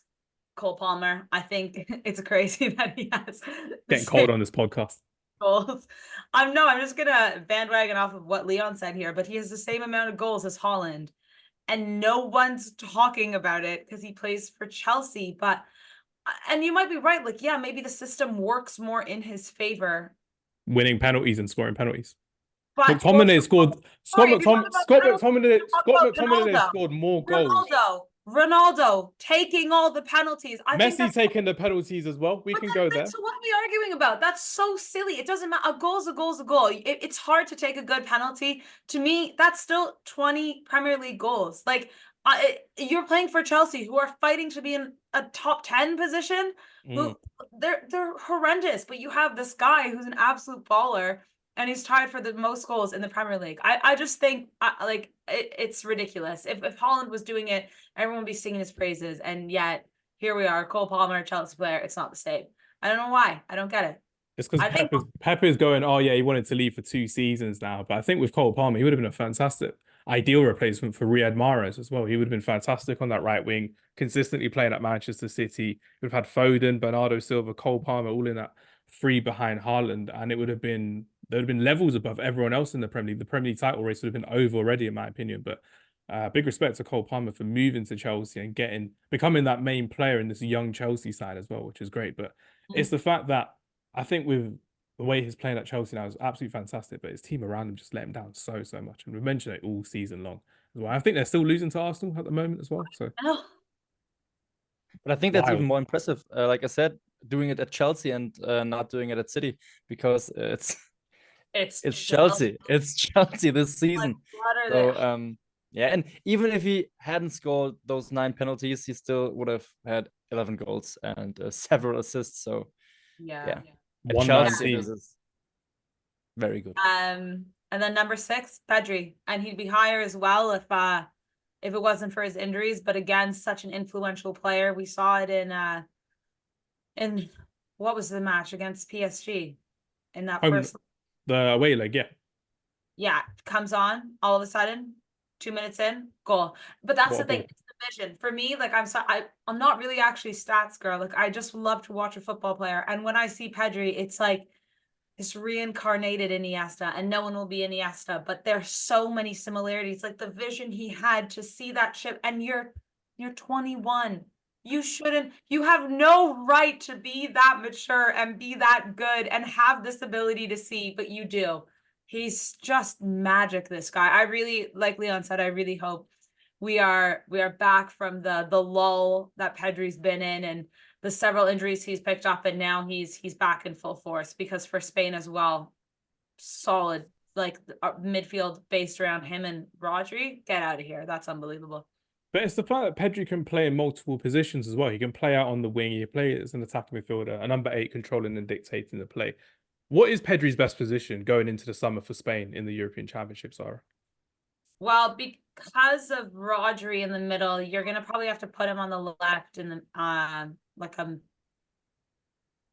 Cole Palmer. I think it's crazy that he has getting cold on this podcast. Goals. I'm just gonna bandwagon off of what Leon said here, but he has the same amount of goals as Haaland, and no one's talking about it because he plays for Chelsea. But and you might be right, like, yeah, maybe the system works more in his favor, winning penalties and scoring penalties. But McTominay scored. Scott McTominay scored more goals. Ronaldo taking all the penalties. Messi taking the penalties as well. We can go there. So what are we arguing about? That's so silly. It doesn't matter. A goal's a goal's a goal. It's hard to take a good penalty. To me, that's still 20 Premier League goals. Like, you're playing for Chelsea, who are fighting to be in a top 10 position. Who they're horrendous, but you have this guy who's an absolute baller, and he's tied for the most goals in the Premier League. I just think it's ridiculous. If Haaland was doing it, everyone would be singing his praises. And yet here we are, Cole Palmer, Chelsea player. It's not the same. I don't know why. I don't get it. It's because Pep is going, oh yeah, he wanted to leave for 2 seasons now. But I think with Cole Palmer, he would have been a fantastic, ideal replacement for Riyad Mahrez as well. He would have been fantastic on that right wing, consistently playing at Manchester City. We've had Foden, Bernardo Silva, Cole Palmer, all in that 3 behind Haaland, and there would have been levels above everyone else in the Premier League. The Premier League title race would have been over already, in my opinion. But big respect to Cole Palmer for moving to Chelsea and becoming that main player in this young Chelsea side as well, which is great. But it's the fact that I think with the way he's playing at Chelsea now is absolutely fantastic, but his team around him just let him down so much. And we mentioned it all season long as well. I think they're still losing to Arsenal at the moment as well. So, but I think that's even more impressive. Like I said, doing it at Chelsea and not doing it at City, because It's Chelsea. It's Chelsea this season. What are So they? yeah, and even if he hadn't scored those 9 penalties, he still would have had 11 goals and several assists. So yeah, at Chelsea, this is very good. And then number 6, Pedri, and he'd be higher as well if it wasn't for his injuries. But again, such an influential player. We saw it in what was the match against PSG in that first. The away leg, yeah, comes on all of a sudden, 2 minutes in, goal. But that's the thing, it's the vision. For me, like I'm not really actually stats girl. Like I just love to watch a football player. And when I see Pedri, it's like this reincarnated Iniesta, and no one will be Iniesta, but there's so many similarities. Like the vision he had to see that chip, and you're 21. You have no right to be that mature and be that good and have this ability to see, but you do. He's just magic, this guy. I really, like Leon said, I really hope we are back from the lull that Pedri's been in and the several injuries he's picked up, and now he's back in full force, because for Spain as well, solid, like midfield based around him and Rodri. Get out of here. That's unbelievable. But it's the fact that Pedri can play in multiple positions as well. He can play out on the wing. He can play as an attacking midfielder, a number 8 controlling and dictating the play. What is Pedri's best position going into the summer for Spain in the European Championship, Sara? Well, because of Rodri in the middle, you're gonna probably have to put him on the left and the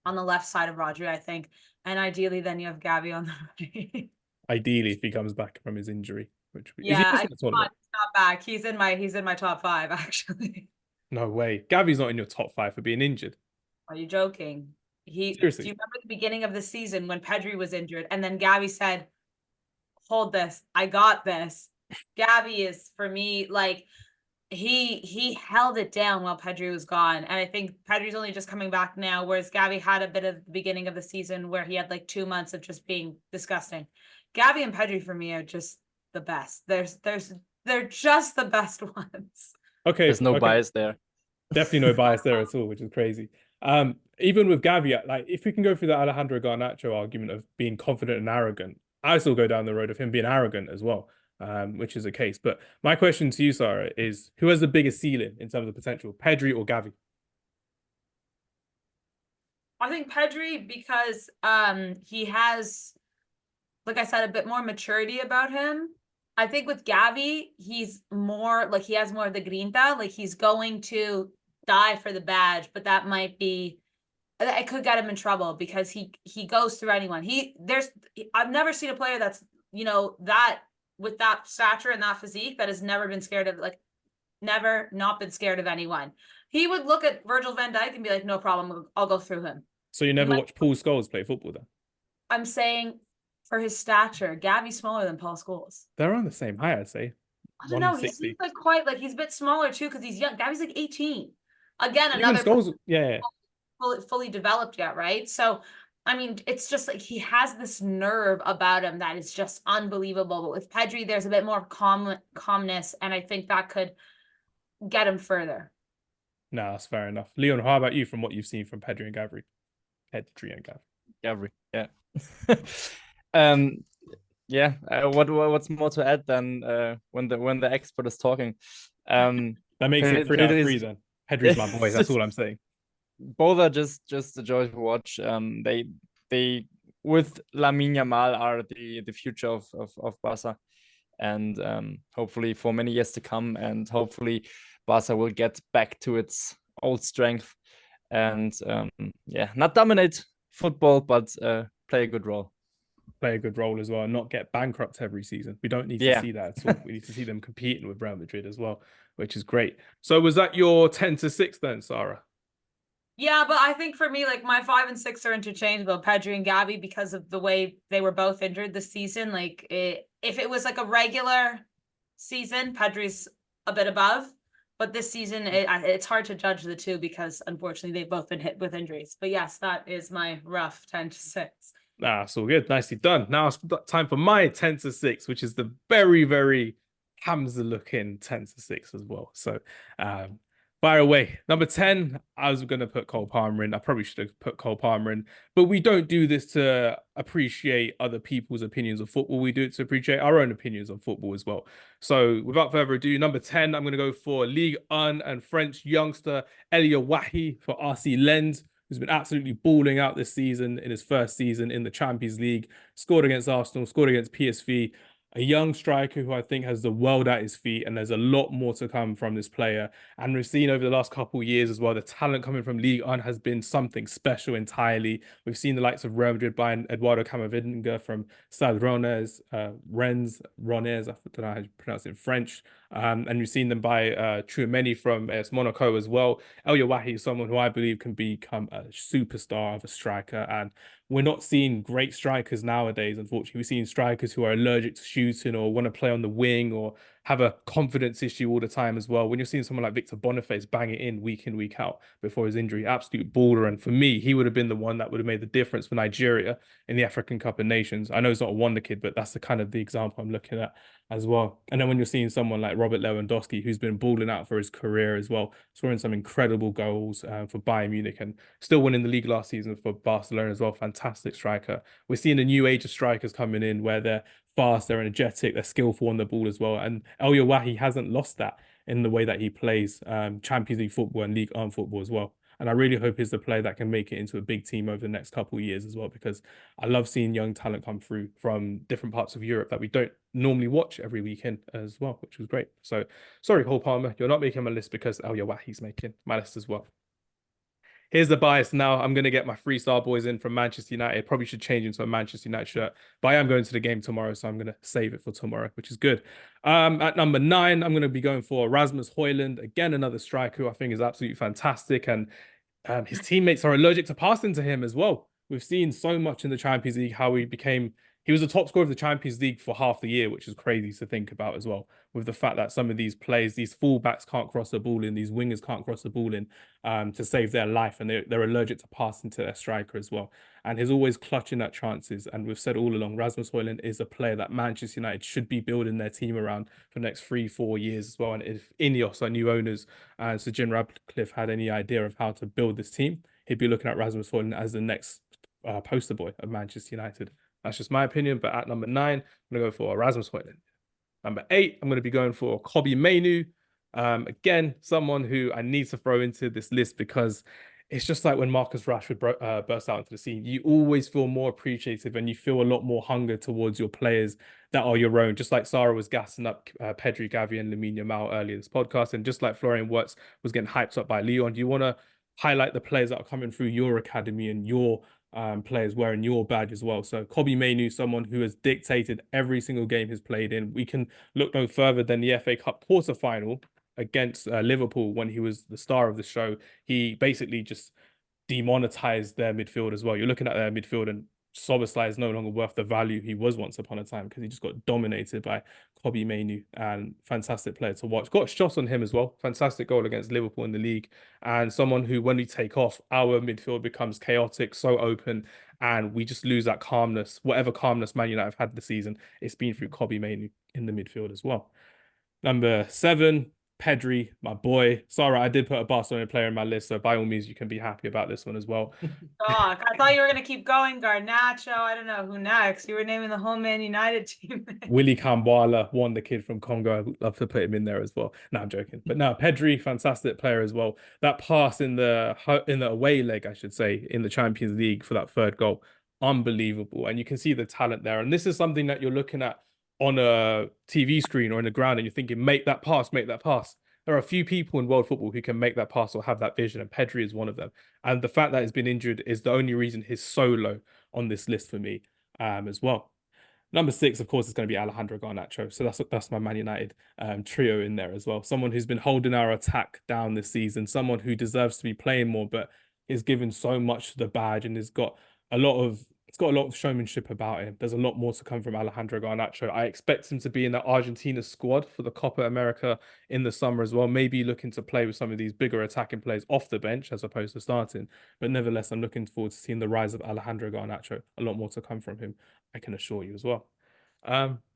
on the left side of Rodri, I think. And ideally, then you have Xavi on the right. Ideally, if he comes back from his injury, which yeah, he's not back. He's in my top 5 actually. No way, Gavi's not in your top 5 for being injured. Are you joking? Seriously. Do you remember the beginning of the season when Pedri was injured, and then Xavi said, "Hold this, I got this." Xavi is, for me, like he held it down while Pedri was gone, and I think Pedri's only just coming back now, whereas Xavi had a bit of the beginning of the season where he had like 2 months of just being disgusting. Xavi and Pedri for me are just the best. They're just the best ones. Okay, there's no bias there. Definitely no bias there at all, which is crazy. Even with Xavi, like if we can go through the Alejandro Garnacho argument of being confident and arrogant, I still go down the road of him being arrogant as well, which is the case. But my question to you, Sara, is who has the biggest ceiling in terms of potential, Pedri or Xavi? I think Pedri, because he has, like I said, a bit more maturity about him. I think with Xavi, he's more like, he has more of the grinta, like he's going to die for the badge, but that might be, it could get him in trouble because he goes through anyone. I've never seen a player that's, that with that stature and that physique that has never been scared of, like never not been scared of anyone. He would look at Virgil van Dijk and be like, no problem, I'll go through him. So you never watched Paul Scholes play football then? I'm saying for his stature, Gavi's smaller than Paul Scholes. They're around the same height, I'd say. I don't know. He's like quite like, he's a bit smaller too because he's young. Gavi's like 18. Again, another Scholes, yeah. Fully developed yet, right? So, I mean, it's just like he has this nerve about him that is just unbelievable. But with Pedri, there's a bit more calmness, and I think that could get him further. No, that's fair enough. Leon, how about you from what you've seen from Pedri and Xavi? Gabri, yeah. Yeah. What's more to add than when the expert is talking? That makes it 3 out of 3 then. Pedri's my boy. That's all I'm saying. Both are just a joy to watch. They with Lamine Yamal are the future of Barca, and hopefully for many years to come, and hopefully Barca will get back to its old strength, and not dominate football, but play a good role. Play a good role as well, and not get bankrupt every season. We don't need to see that at all. We need to see them competing with Real Madrid as well, which is great. So was that your 10-6 then, Sara? Yeah, but I think for me, like my 5 and 6 are interchangeable, Pedri and Xavi, because of the way they were both injured this season. Like if it was like a regular season, Pedri's a bit above, but this season it's hard to judge the two because unfortunately they've both been hit with injuries. But yes, that is my rough 10-6. Nah, it's all good. Nicely done. Now it's time for my 10-6, which is the very, very Hamzah looking 10-6 as well. So Fire away. Number 10, I was going to put Cole Palmer in. I probably should have put Cole Palmer in. But we don't do this to appreciate other people's opinions of football. We do it to appreciate our own opinions on football as well. So without further ado, number 10, I'm going to go for Ligue 1 and French youngster Elia Wahi for RC Lens, who's been absolutely balling out this season in his first season in the Champions League. Scored against Arsenal, scored against PSV. A young striker who I think has the world at his feet, and there's a lot more to come from this player. And we've seen over the last couple of years as well, the talent coming from Ligue 1 has been something special entirely. We've seen the likes of Real Madrid buying Eduardo Camavinga from Stade Rennes, I don't know how to pronounce it in French. And we've seen them buy Tchouaméni from Monaco as well. El Yawahi is someone who I believe can become a superstar of a striker, and we're not seeing great strikers nowadays, unfortunately. We're seeing strikers who are allergic to shooting or want to play on the wing or have a confidence issue all the time as well. When you're seeing someone like Victor Boniface bang it in, week out before his injury, absolute baller. And for me, he would have been the one that would have made the difference for Nigeria in the African Cup of Nations. I know it's not a wonder kid, but that's the kind of the example I'm looking at as well. And then when you're seeing someone like Robert Lewandowski, who's been balling out for his career as well, scoring some incredible goals for Bayern Munich and still winning the league last season for Barcelona as well. Fantastic striker. We're seeing a new age of strikers coming in where they're fast, they're energetic, they're skillful on the ball as well. And El Yawahi hasn't lost that in the way that he plays Champions League football and League 1 football as well. And I really hope he's the player that can make it into a big team over the next couple of years as well, because I love seeing young talent come through from different parts of Europe that we don't normally watch every weekend as well, which was great. So sorry, Cole Palmer, you're not making my list because El Yawahi's making my list as well. Here's the bias now. I'm going to get my 3-star boys in from Manchester United. Probably should change into a Manchester United shirt, but I am going to the game tomorrow, so I'm going to save it for tomorrow, which is good. At number 9, I'm going to be going for Rasmus Højlund. Again, another striker who I think is absolutely fantastic, and his teammates are allergic to passing to him as well. We've seen so much in the Champions League how he was the top scorer of the Champions League for half the year, which is crazy to think about as well, with the fact that some of these players, these fullbacks can't cross the ball in, these wingers can't cross the ball in to save their life, and they're allergic to passing to their striker as well. And he's always clutching at chances. And we've said all along, Rasmus Højlund is a player that Manchester United should be building their team around for the next 3-4 years as well. And if Ineos, our new owners, and Sir Jim Ratcliffe had any idea of how to build this team, he'd be looking at Rasmus Højlund as the next poster boy of Manchester United. That's just my opinion. But at number 9, I'm going to go for Rasmus Højlund. Number 8, I'm going to be going for Kobbie Mainoo. Again, someone who I need to throw into this list because it's just like when Marcus Rashford burst out into the scene. You always feel more appreciative and you feel a lot more hunger towards your players that are your own. Just like Sara was gassing up Pedri, Xavi, and Lamine Yamal earlier in this podcast, and just like Florian Wirtz was getting hyped up by Leon, do you want to highlight the players that are coming through your academy and your players wearing your badge as well? So Kobbie Mainoo, someone who has dictated every single game he's played in. We can look no further than the FA Cup quarter-final against Liverpool when he was the star of the show. He basically just demonetized their midfield as well. You're looking at their midfield and Szoboszlai is no longer worth the value he was once upon a time because he just got dominated by Kobbie Mainoo, and fantastic player to watch. Got shots on him as well. Fantastic goal against Liverpool in the league, and someone who, when we take off, our midfield becomes chaotic, so open, and we just lose that calmness. Whatever calmness Man United have had this season, it's been through Kobbie Mainoo in the midfield as well. Number 7, Pedri, my boy. Sorry, I did put a Barcelona player in my list, so by all means, you can be happy about this one as well. I thought you were going to keep going. Garnacho, I don't know who next. You were naming the whole Man United team. Willy Kambwala, wonder kid from Congo. I'd love to put him in there as well. No, I'm joking. But no, Pedri, fantastic player as well. That pass in the away leg, I should say, in the Champions League for that 3rd goal, unbelievable. And you can see the talent there. And this is something that you're looking at on a TV screen or in the ground, and you're thinking, make that pass, make that pass. There are a few people in world football who can make that pass or have that vision, and Pedri is one of them. And the fact that he's been injured is the only reason he's so low on this list for me as well. Number 6, of course, is going to be Alejandro Garnacho. So that's my Man United trio in there as well. Someone who's been holding our attack down this season, someone who deserves to be playing more, but is given so much to the badge and has got a lot of showmanship about him. There's a lot more to come from Alejandro Garnacho. I expect him to be in the Argentina squad for the Copa America in the summer as well. Maybe looking to play with some of these bigger attacking players off the bench as opposed to starting. But nevertheless, I'm looking forward to seeing the rise of Alejandro Garnacho. A lot more to come from him, I can assure you as well.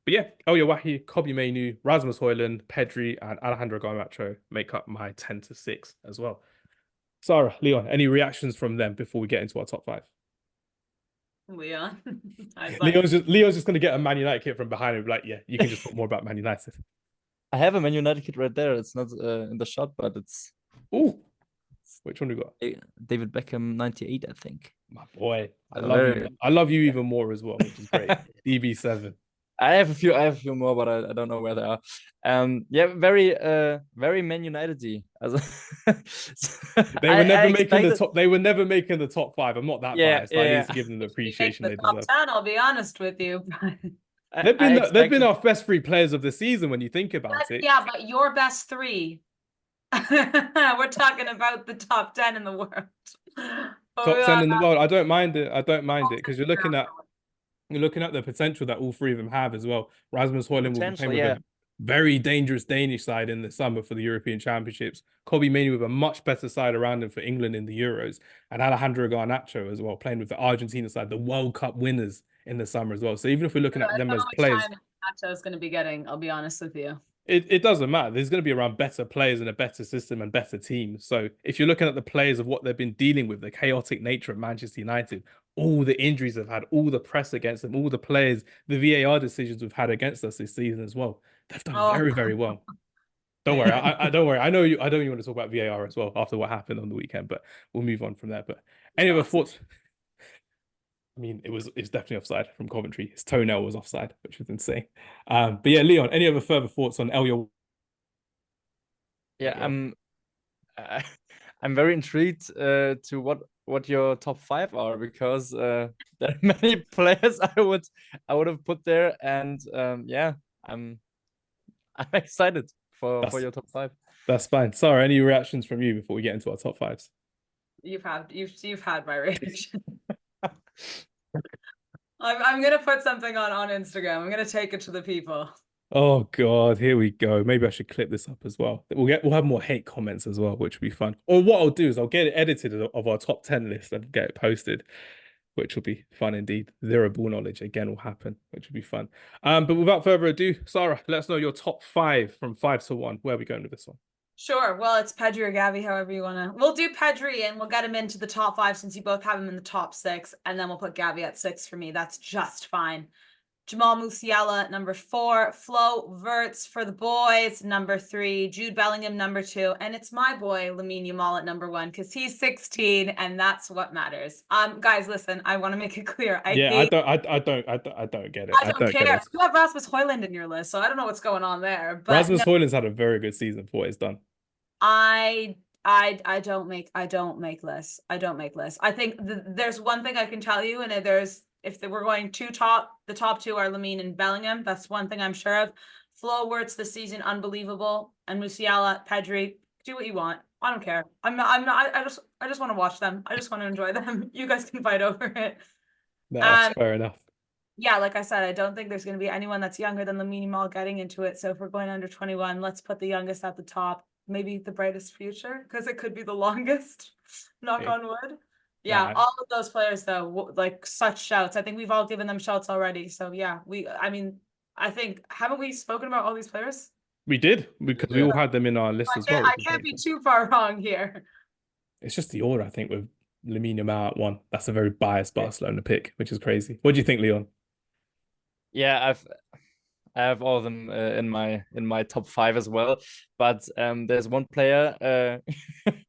But yeah, El Yawahi, Kobbie Mainoo, Rasmus Højlund, Pedri, and Alejandro Garnacho make up my 10-6 as well. Sarah, Leon, any reactions from them before we get into our top 5? Leon. Leon's just gonna get a Man United kit from behind and be like, yeah, you can just talk more about Man United. I have a Man United kit right there. It's not in the shot, but it's. Ooh, which one do we got? David Beckham 98, I think. My boy, I love you. I love you even more as well, which is great. DB7. I have a few more, but I don't know where they are. Yeah, very Man United-y. They were never making the top. They were never making the top 5. I'm not that biased. I need to give them the appreciation they deserve. Top 10, I'll be honest with you. They've been our best 3 players of the season when you think about it. Yeah, but your best 3. We're talking about the top 10 in the world. Top 10 in the world. I don't mind it. Because you're looking at the potential that all 3 of them have as well. Rasmus Højlund will be playing with a very dangerous Danish side in the summer for the European Championships. Kobbie Mainoo with a much better side around him for England in the Euros. And Alejandro Garnacho as well, playing with the Argentina side, the World Cup winners in the summer as well. So even if we're looking at them as players... Garnacho's going to be getting, I'll be honest with you. It doesn't matter. There's going to be around better players and a better system and better teams. So if you're looking at the players of what they've been dealing with, the chaotic nature of Manchester United, all the injuries they've had, all the press against them, all the players, the VAR decisions we've had against us this season as well, they've done very, very well. Don't worry. Don't worry. I know you want to talk about VAR as well after what happened on the weekend, but we'll move on from there. But any other thoughts? I mean, it's definitely offside from Coventry. His toenail was offside, which was insane. But yeah, Leon, any other further thoughts on El? Yeah, I'm very intrigued to what your top 5 are, because there are many players I would have put there, and yeah, I'm excited for your top 5. That's fine. Sarah, any reactions from you before we get into our top 5s? You've had my reaction. I'm gonna put something on Instagram. I'm gonna take it to the people. Oh God, here we go. Maybe I should clip this up as well. We'll have more hate comments as well, which will be fun. Or what I'll do is I'll get it edited of our top 10 list and get it posted, which will be fun indeed. Zero ball knowledge again will happen, which will be fun. But without further ado, Sarah, let us know your top 5 from 5 to 1. Where are we going with this one? Sure. Well, it's Pedri or Xavi, however you want to. We'll do Pedri and we'll get him into the top 5 since you both have him in the top 6. And then we'll put Xavi at 6 for me. That's just fine. Jamal Musiala, number 4. Flo Wirtz for the boys, number 3. Jude Bellingham, number 2. And it's my boy, Lamine Yamal at number 1, because he's 16 and that's what matters. Guys, listen, I want to make it clear. I don't get it. I don't care. You have Rasmus Højlund in your list, so I don't know what's going on there. But Rasmus Højlund's had a very good season for what he's done. I don't make lists. I don't make lists. I think there's one thing I can tell you, and if we're going the top 2 are Lamine and Bellingham. That's one thing I'm sure of. Flo Wirtz this season, unbelievable, and Musiala, Pedri, do what you want. I don't care. I just want to watch them. I just want to enjoy them. You guys can fight over it. That's fair enough. Yeah, like I said, I don't think there's going to be anyone that's younger than Lamine Yamal getting into it. So if we're going under 21, let's put the youngest at the top. Maybe the brightest future, because it could be the longest. Knock on wood. Yeah, all of those players though, like such shouts. I think we've all given them shouts already. So yeah, I think, haven't we spoken about all these players? We did, because we all had them in our list as well. I can't be too far wrong here. It's just the order, I think, with Lamine Yamal at 1. That's a very biased Barcelona pick, which is crazy. What do you think, Leon? Yeah, I have all of them in my top 5 as well, but there's one player.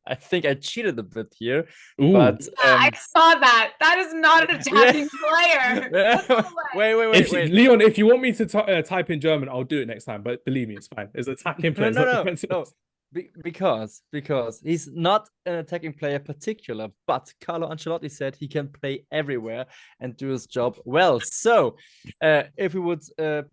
I think I cheated a bit here. Ooh. But I saw that. That is not an attacking player. Wait. Leon, if you want me to type in German, I'll do it next time. But believe me, it's fine. It's attacking players. No. Because he's not an attacking player particular, but Carlo Ancelotti said he can play everywhere and do his job well. So if we would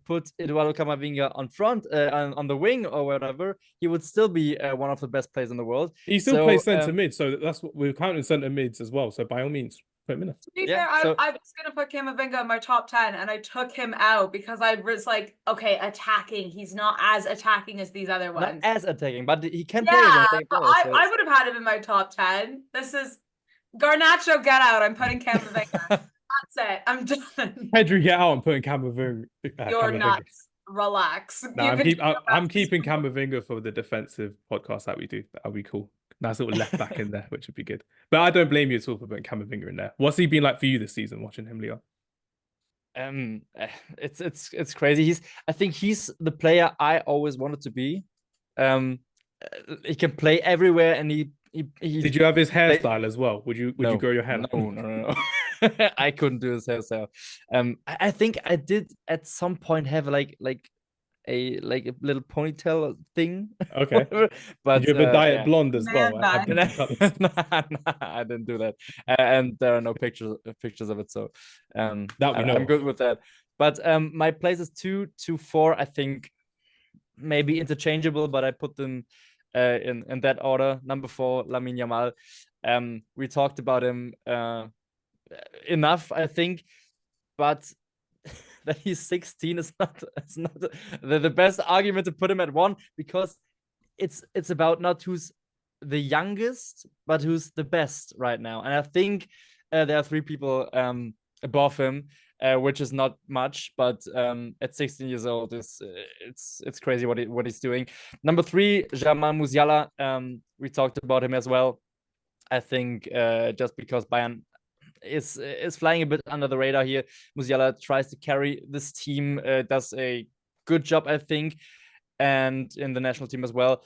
put Eduardo Camavinga on front, on the wing or whatever, he would still be one of the best players in the world. He still plays centre mid, so that's what we're counting centre mids as well. So by all means, put him in. To be fair, I was going to put Camavinga in my top 10 and I took him out because I was like, okay, attacking. He's not as attacking as these other ones. Not as attacking, but he can play as an attacking player. I would have had him in my top 10. This is Garnacho, get out. I'm putting Camavinga. That's it. I'm done. Pedri, get out and putting Camavinga. You're nuts. Relax. No, You can I'm keeping Camavinga for the defensive podcast that we do. That'll be cool. Nice little left back in there, which would be good. But I don't blame you at all for putting Camavinga in there. What's he been like for you this season, watching him, Leon? It's crazy. I think he's the player I always wanted to be. He can play everywhere, and he Did you have his hairstyle as well? Would you grow your hair? No. I couldn't do his hairstyle. I think I did at some point have like a little ponytail thing. Okay. But did you have a diet blonde as well? I didn't do that. And there are no pictures of it, so I'm good with that. But my places 2 to 4, I think maybe interchangeable, but I put them in that order. Number 4, Lamine Yamal. We talked about him enough, I think, but that he's 16 is not the best argument to put him at 1, because it's about not who's the youngest, but who's the best right now. And I think there are 3 people above him, which is not much, but at 16 years old, it's crazy what he's doing. Number 3, Jamal Musiala. We talked about him as well. I think just because Bayern is flying a bit under the radar here, Musiala tries to carry this team, does a good job, I think, and in the national team as well.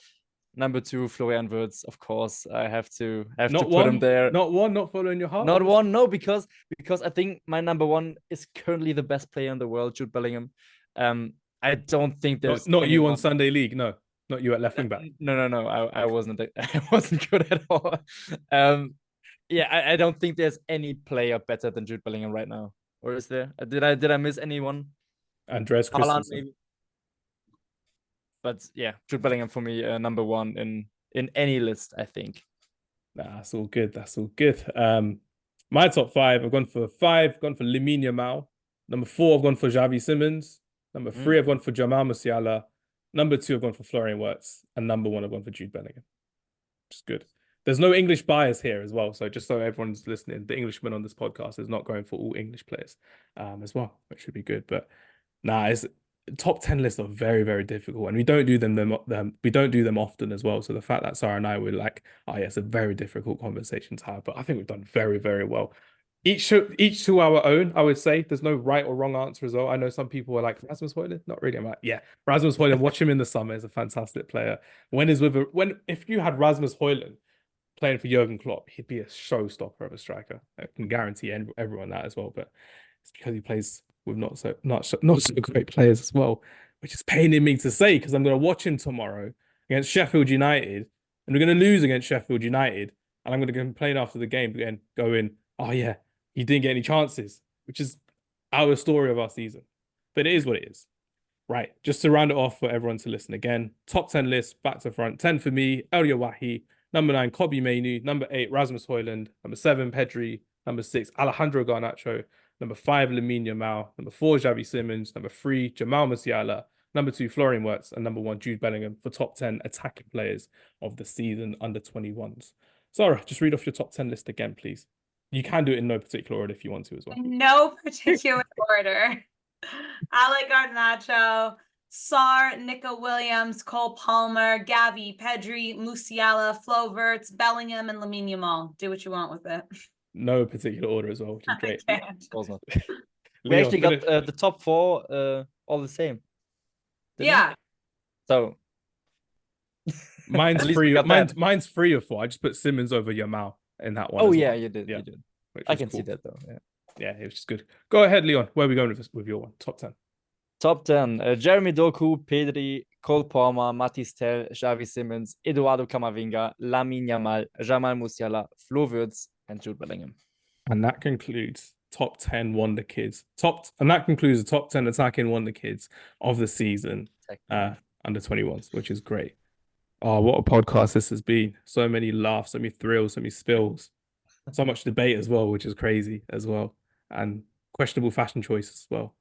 Number 2, Florian Wirtz, of course. I have to put him there. Not following your heart. Not 1, no, because I think my number 1 is currently the best player in the world, Jude Bellingham. I don't think there's not you on Sunday League, no. Not you at left wing back. No. I wasn't good at all. Yeah, I don't think there's any player better than Jude Bellingham right now. Or is there? Did I miss anyone? Andreas Christensen. Maybe. But yeah, Jude Bellingham for me, number 1 in any list, I think. Nah, that's all good. My top 5, I've gone for 5, I've gone for Lamine Yamal. Number 4, I've gone for Xavi Simons. Number 3, I've gone for Jamal Musiala. Number 2, I've gone for Florian Wirtz. And number 1, I've gone for Jude Bellingham. Which is good. There's no English bias here as well. So just so everyone's listening, the Englishman on this podcast is not going for all English players as well, which should be good. But it's top 10 lists are very, very difficult, and we don't do them often as well. So the fact that Sarah and I were like, oh yeah, it's a very difficult conversation to have, but I think we've done very, very well. Each to our own, I would say. There's no right or wrong answer as well. I know some people are like, Rasmus Højlund? Not really. I'm like, yeah, Rasmus Højlund, watch him in the summer. He's a fantastic player. If you had Rasmus Højlund playing for Jurgen Klopp, he'd be a showstopper of a striker. I can guarantee everyone that as well. But it's because he plays with not so great players as well, which is paining me to say, because I'm going to watch him tomorrow against Sheffield United, and we're going to lose against Sheffield United, and I'm going to complain after the game again, going, oh yeah, he didn't get any chances, which is our story of our season. But it is what it is. Right, just to round it off for everyone to listen again, top 10 list, back to front. 10 for me, El Yawahi. Number 9, Kobbie Mainoo. Number 8, Rasmus Højlund. Number 7, Pedri. Number 6, Alejandro Garnacho. Number 5, Lamine Yamal. Number 4, Xavi Simons. Number 3, Jamal Musiala. Number 2, Florian Wirtz. And number 1, Jude Bellingham, for top 10 attacking players of the season under 21s. Sarah, just read off your top 10 list again, please. You can do it in no particular order if you want to as well. No particular order. Ale Garnacho, Sar, Nico Williams, Cole Palmer, Gavi, Pedri, Musiala, Flo Wirtz, Bellingham, and Lamine Yamal. Do what you want with it. No particular order as well, which is great. We actually got the top 4 all the same. Yeah. So mine's 3. Mine's 3 or 4. I just put Simons over Yamal in that one. Oh yeah, you did. Yeah. You did. I can see that though. Yeah, it was just good. Go ahead, Leon. Where are we going with your one? Top 10. Top 10. Jeremy Doku, Pedri, Cole Palmer, Mathys Tel, Xavi Simons, Eduardo Camavinga, Lamine Yamal, Jamal Musiala, Flo Wirtz, and Jude Bellingham. And that concludes top 10 Wonder Kids. And that concludes the top 10 attacking Wonder Kids of the season under 21s, which is great. Oh, what a podcast this has been. So many laughs, so many thrills, so many spills. So much debate as well, which is crazy as well. And questionable fashion choices as well.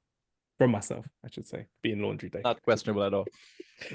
From myself, I should say, being laundry day. Not questionable at all.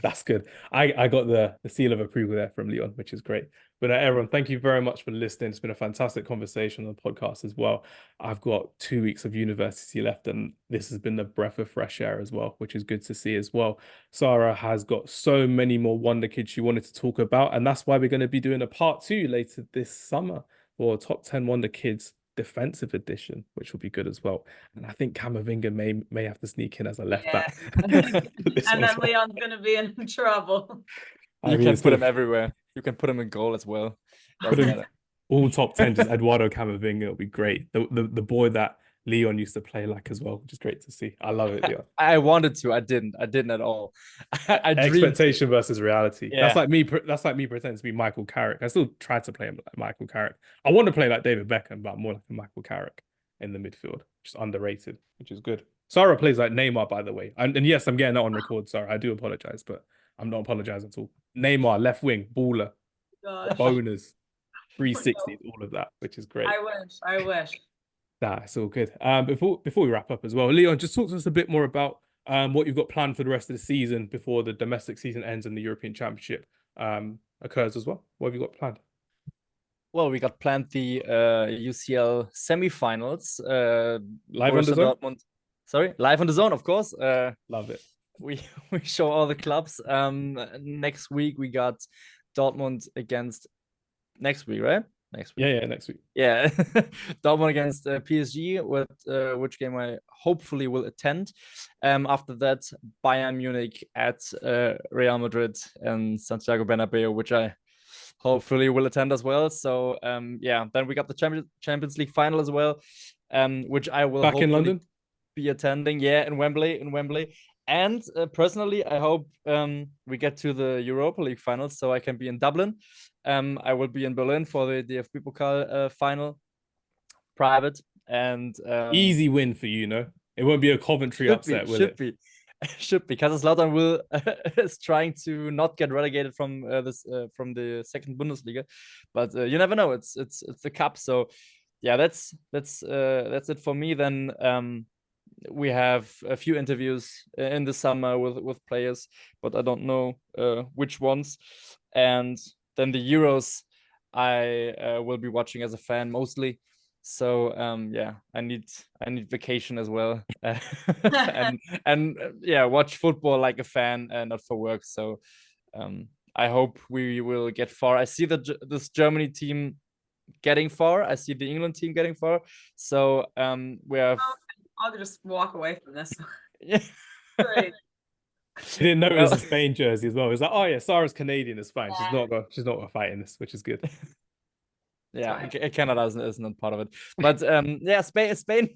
That's good. I got the seal of approval there from Leon, which is great. But everyone, thank you very much for listening. It's been a fantastic conversation on the podcast as well. I've got 2 weeks of university left, and this has been a breath of fresh air as well, which is good to see as well. Sara has got so many more Wonder Kids she wanted to talk about, and that's why we're going to be doing a part 2 later this summer for Top 10 Wonder Kids Defensive Edition, which will be good as well. And I think Camavinga may have to sneak in as a left back. And then Leon's going to be in trouble. You can put him everywhere. You can put him in goal as well. Doesn't matter. All top 10, just Eduardo Camavinga. It'll be great. The boy that Leon used to play like as well, which is great to see. I love it, Leon. I wanted to. I didn't at all. I Expectation versus reality. Yeah. That's like me pretending to be Michael Carrick. I still try to play him like Michael Carrick. I want to play like David Beckham, but more like a Michael Carrick in the midfield. Just underrated, which is good. Sara plays like Neymar, by the way. And yes, I'm getting that on record, Sara. I do apologize, but I'm not apologizing at all. Neymar, left wing, baller, boners, 360s, all of that, which is great. I wish. It's all good. Before we wrap up as well, Leon, just talk to us a bit more about what you've got planned for the rest of the season before the domestic season ends and the European Championship occurs as well. What have you got planned? Well, we got planned the UCL semi-finals. Live on DAZN? Sorry, live on DAZN, of course. Love it. We show all the clubs. Next week we got Dortmund against next week, right? Next week. Yeah, next week. Yeah, Dortmund against PSG, which game I hopefully will attend. After that, Bayern Munich at Real Madrid and Santiago Bernabeu, which I hopefully will attend as well. So yeah, then we got the Champions League final as well, which I will back in London be attending. Yeah, in Wembley. And personally, I hope we get to the Europa League finals so I can be in Dublin. I will be in Berlin for the DFB Pokal final, private. And easy win for you, no? It won't be a Coventry upset, will it? Should be. Kaiserslautern is trying to not get relegated from the second Bundesliga, but you never know. It's the cup, so yeah, that's it for me. Then we have a few interviews in the summer with players, but I don't know which ones. And then the Euros, I will be watching as a fan mostly. So yeah, I need vacation as well, and yeah, watch football like a fan and not for work. So I hope we will get far. I see this Germany team getting far. I see the England team getting far. So we have. I'll just walk away from this. Yeah. Great. She didn't know it was a Spain jersey as well. It was like, oh yeah, Sara's Canadian, it's fine. Yeah. She's not gonna fight in this, which is good. Yeah, Canada is not part of it. But yeah, Spain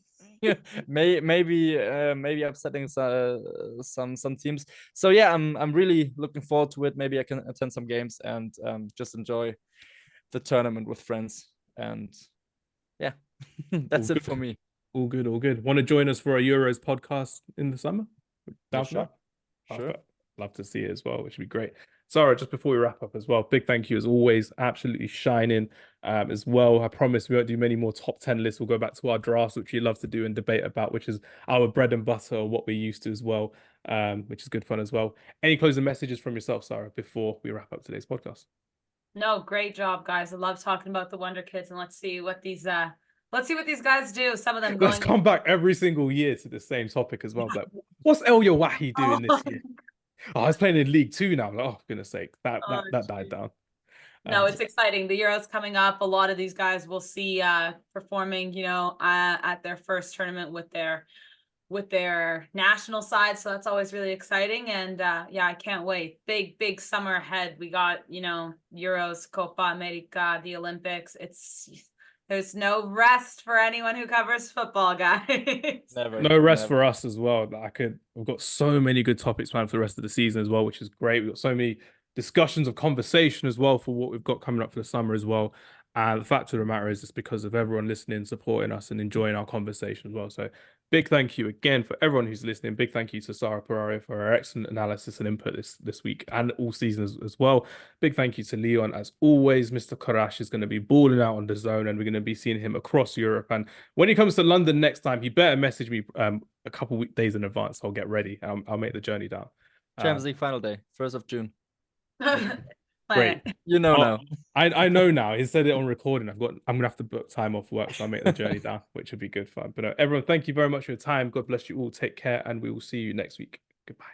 maybe upsetting some teams. So yeah, I'm really looking forward to it. Maybe I can attend some games and just enjoy the tournament with friends. And yeah, that's it for me. All good. Want to join us for a Euros podcast in the summer? Yeah, sure. Love to see it as well, which would be great. Sara, just before we wrap up as well, big thank you as always, absolutely shining as well. I promise we won't do many more top 10 lists. We'll go back to our drafts, which we love to do and debate about, which is our bread and butter, or what we're used to as well, which is good fun as well. Any closing messages from yourself, Sara, before we wrap up today's podcast? No, great job, guys. I love talking about the Wonder Kids, and let's see what these guys do. Some of them let's come back every single year to the same topic as well. Like, what's El Yawahi doing this year? Oh, I was playing in League 2 now. Like, oh, goodness sake, that died down. No, it's exciting. The Euro's coming up. A lot of these guys we'll see performing, at their first tournament with their national side. So that's always really exciting. And yeah, I can't wait. Big summer ahead. We got, Euros, Copa America, the Olympics. There's no rest for anyone who covers football, guys. No rest for us as well. We've got so many good topics planned for the rest of the season as well, which is great. We've got so many discussions of conversation as well for what we've got coming up for the summer as well. And the fact of the matter is it's because of everyone listening, supporting us and enjoying our conversation as well. So big thank you again for everyone who's listening. Big thank you to Sara Pereira for her excellent analysis and input this week and all season as well. Big thank you to Leon. As always, Mr. Karasch is going to be balling out on DAZN, and we're going to be seeing him across Europe. And when he comes to London next time, he better message me a couple days in advance. I'll get ready. I'll make the journey down. Champions League final day, 1st of June. Great. You know now. I know now. He said it on recording. I'm gonna have to book time off work, so I'll make the journey down, which would be good fun. But everyone, thank you very much for your time. God bless you all. Take care, and we will see you next week. Goodbye.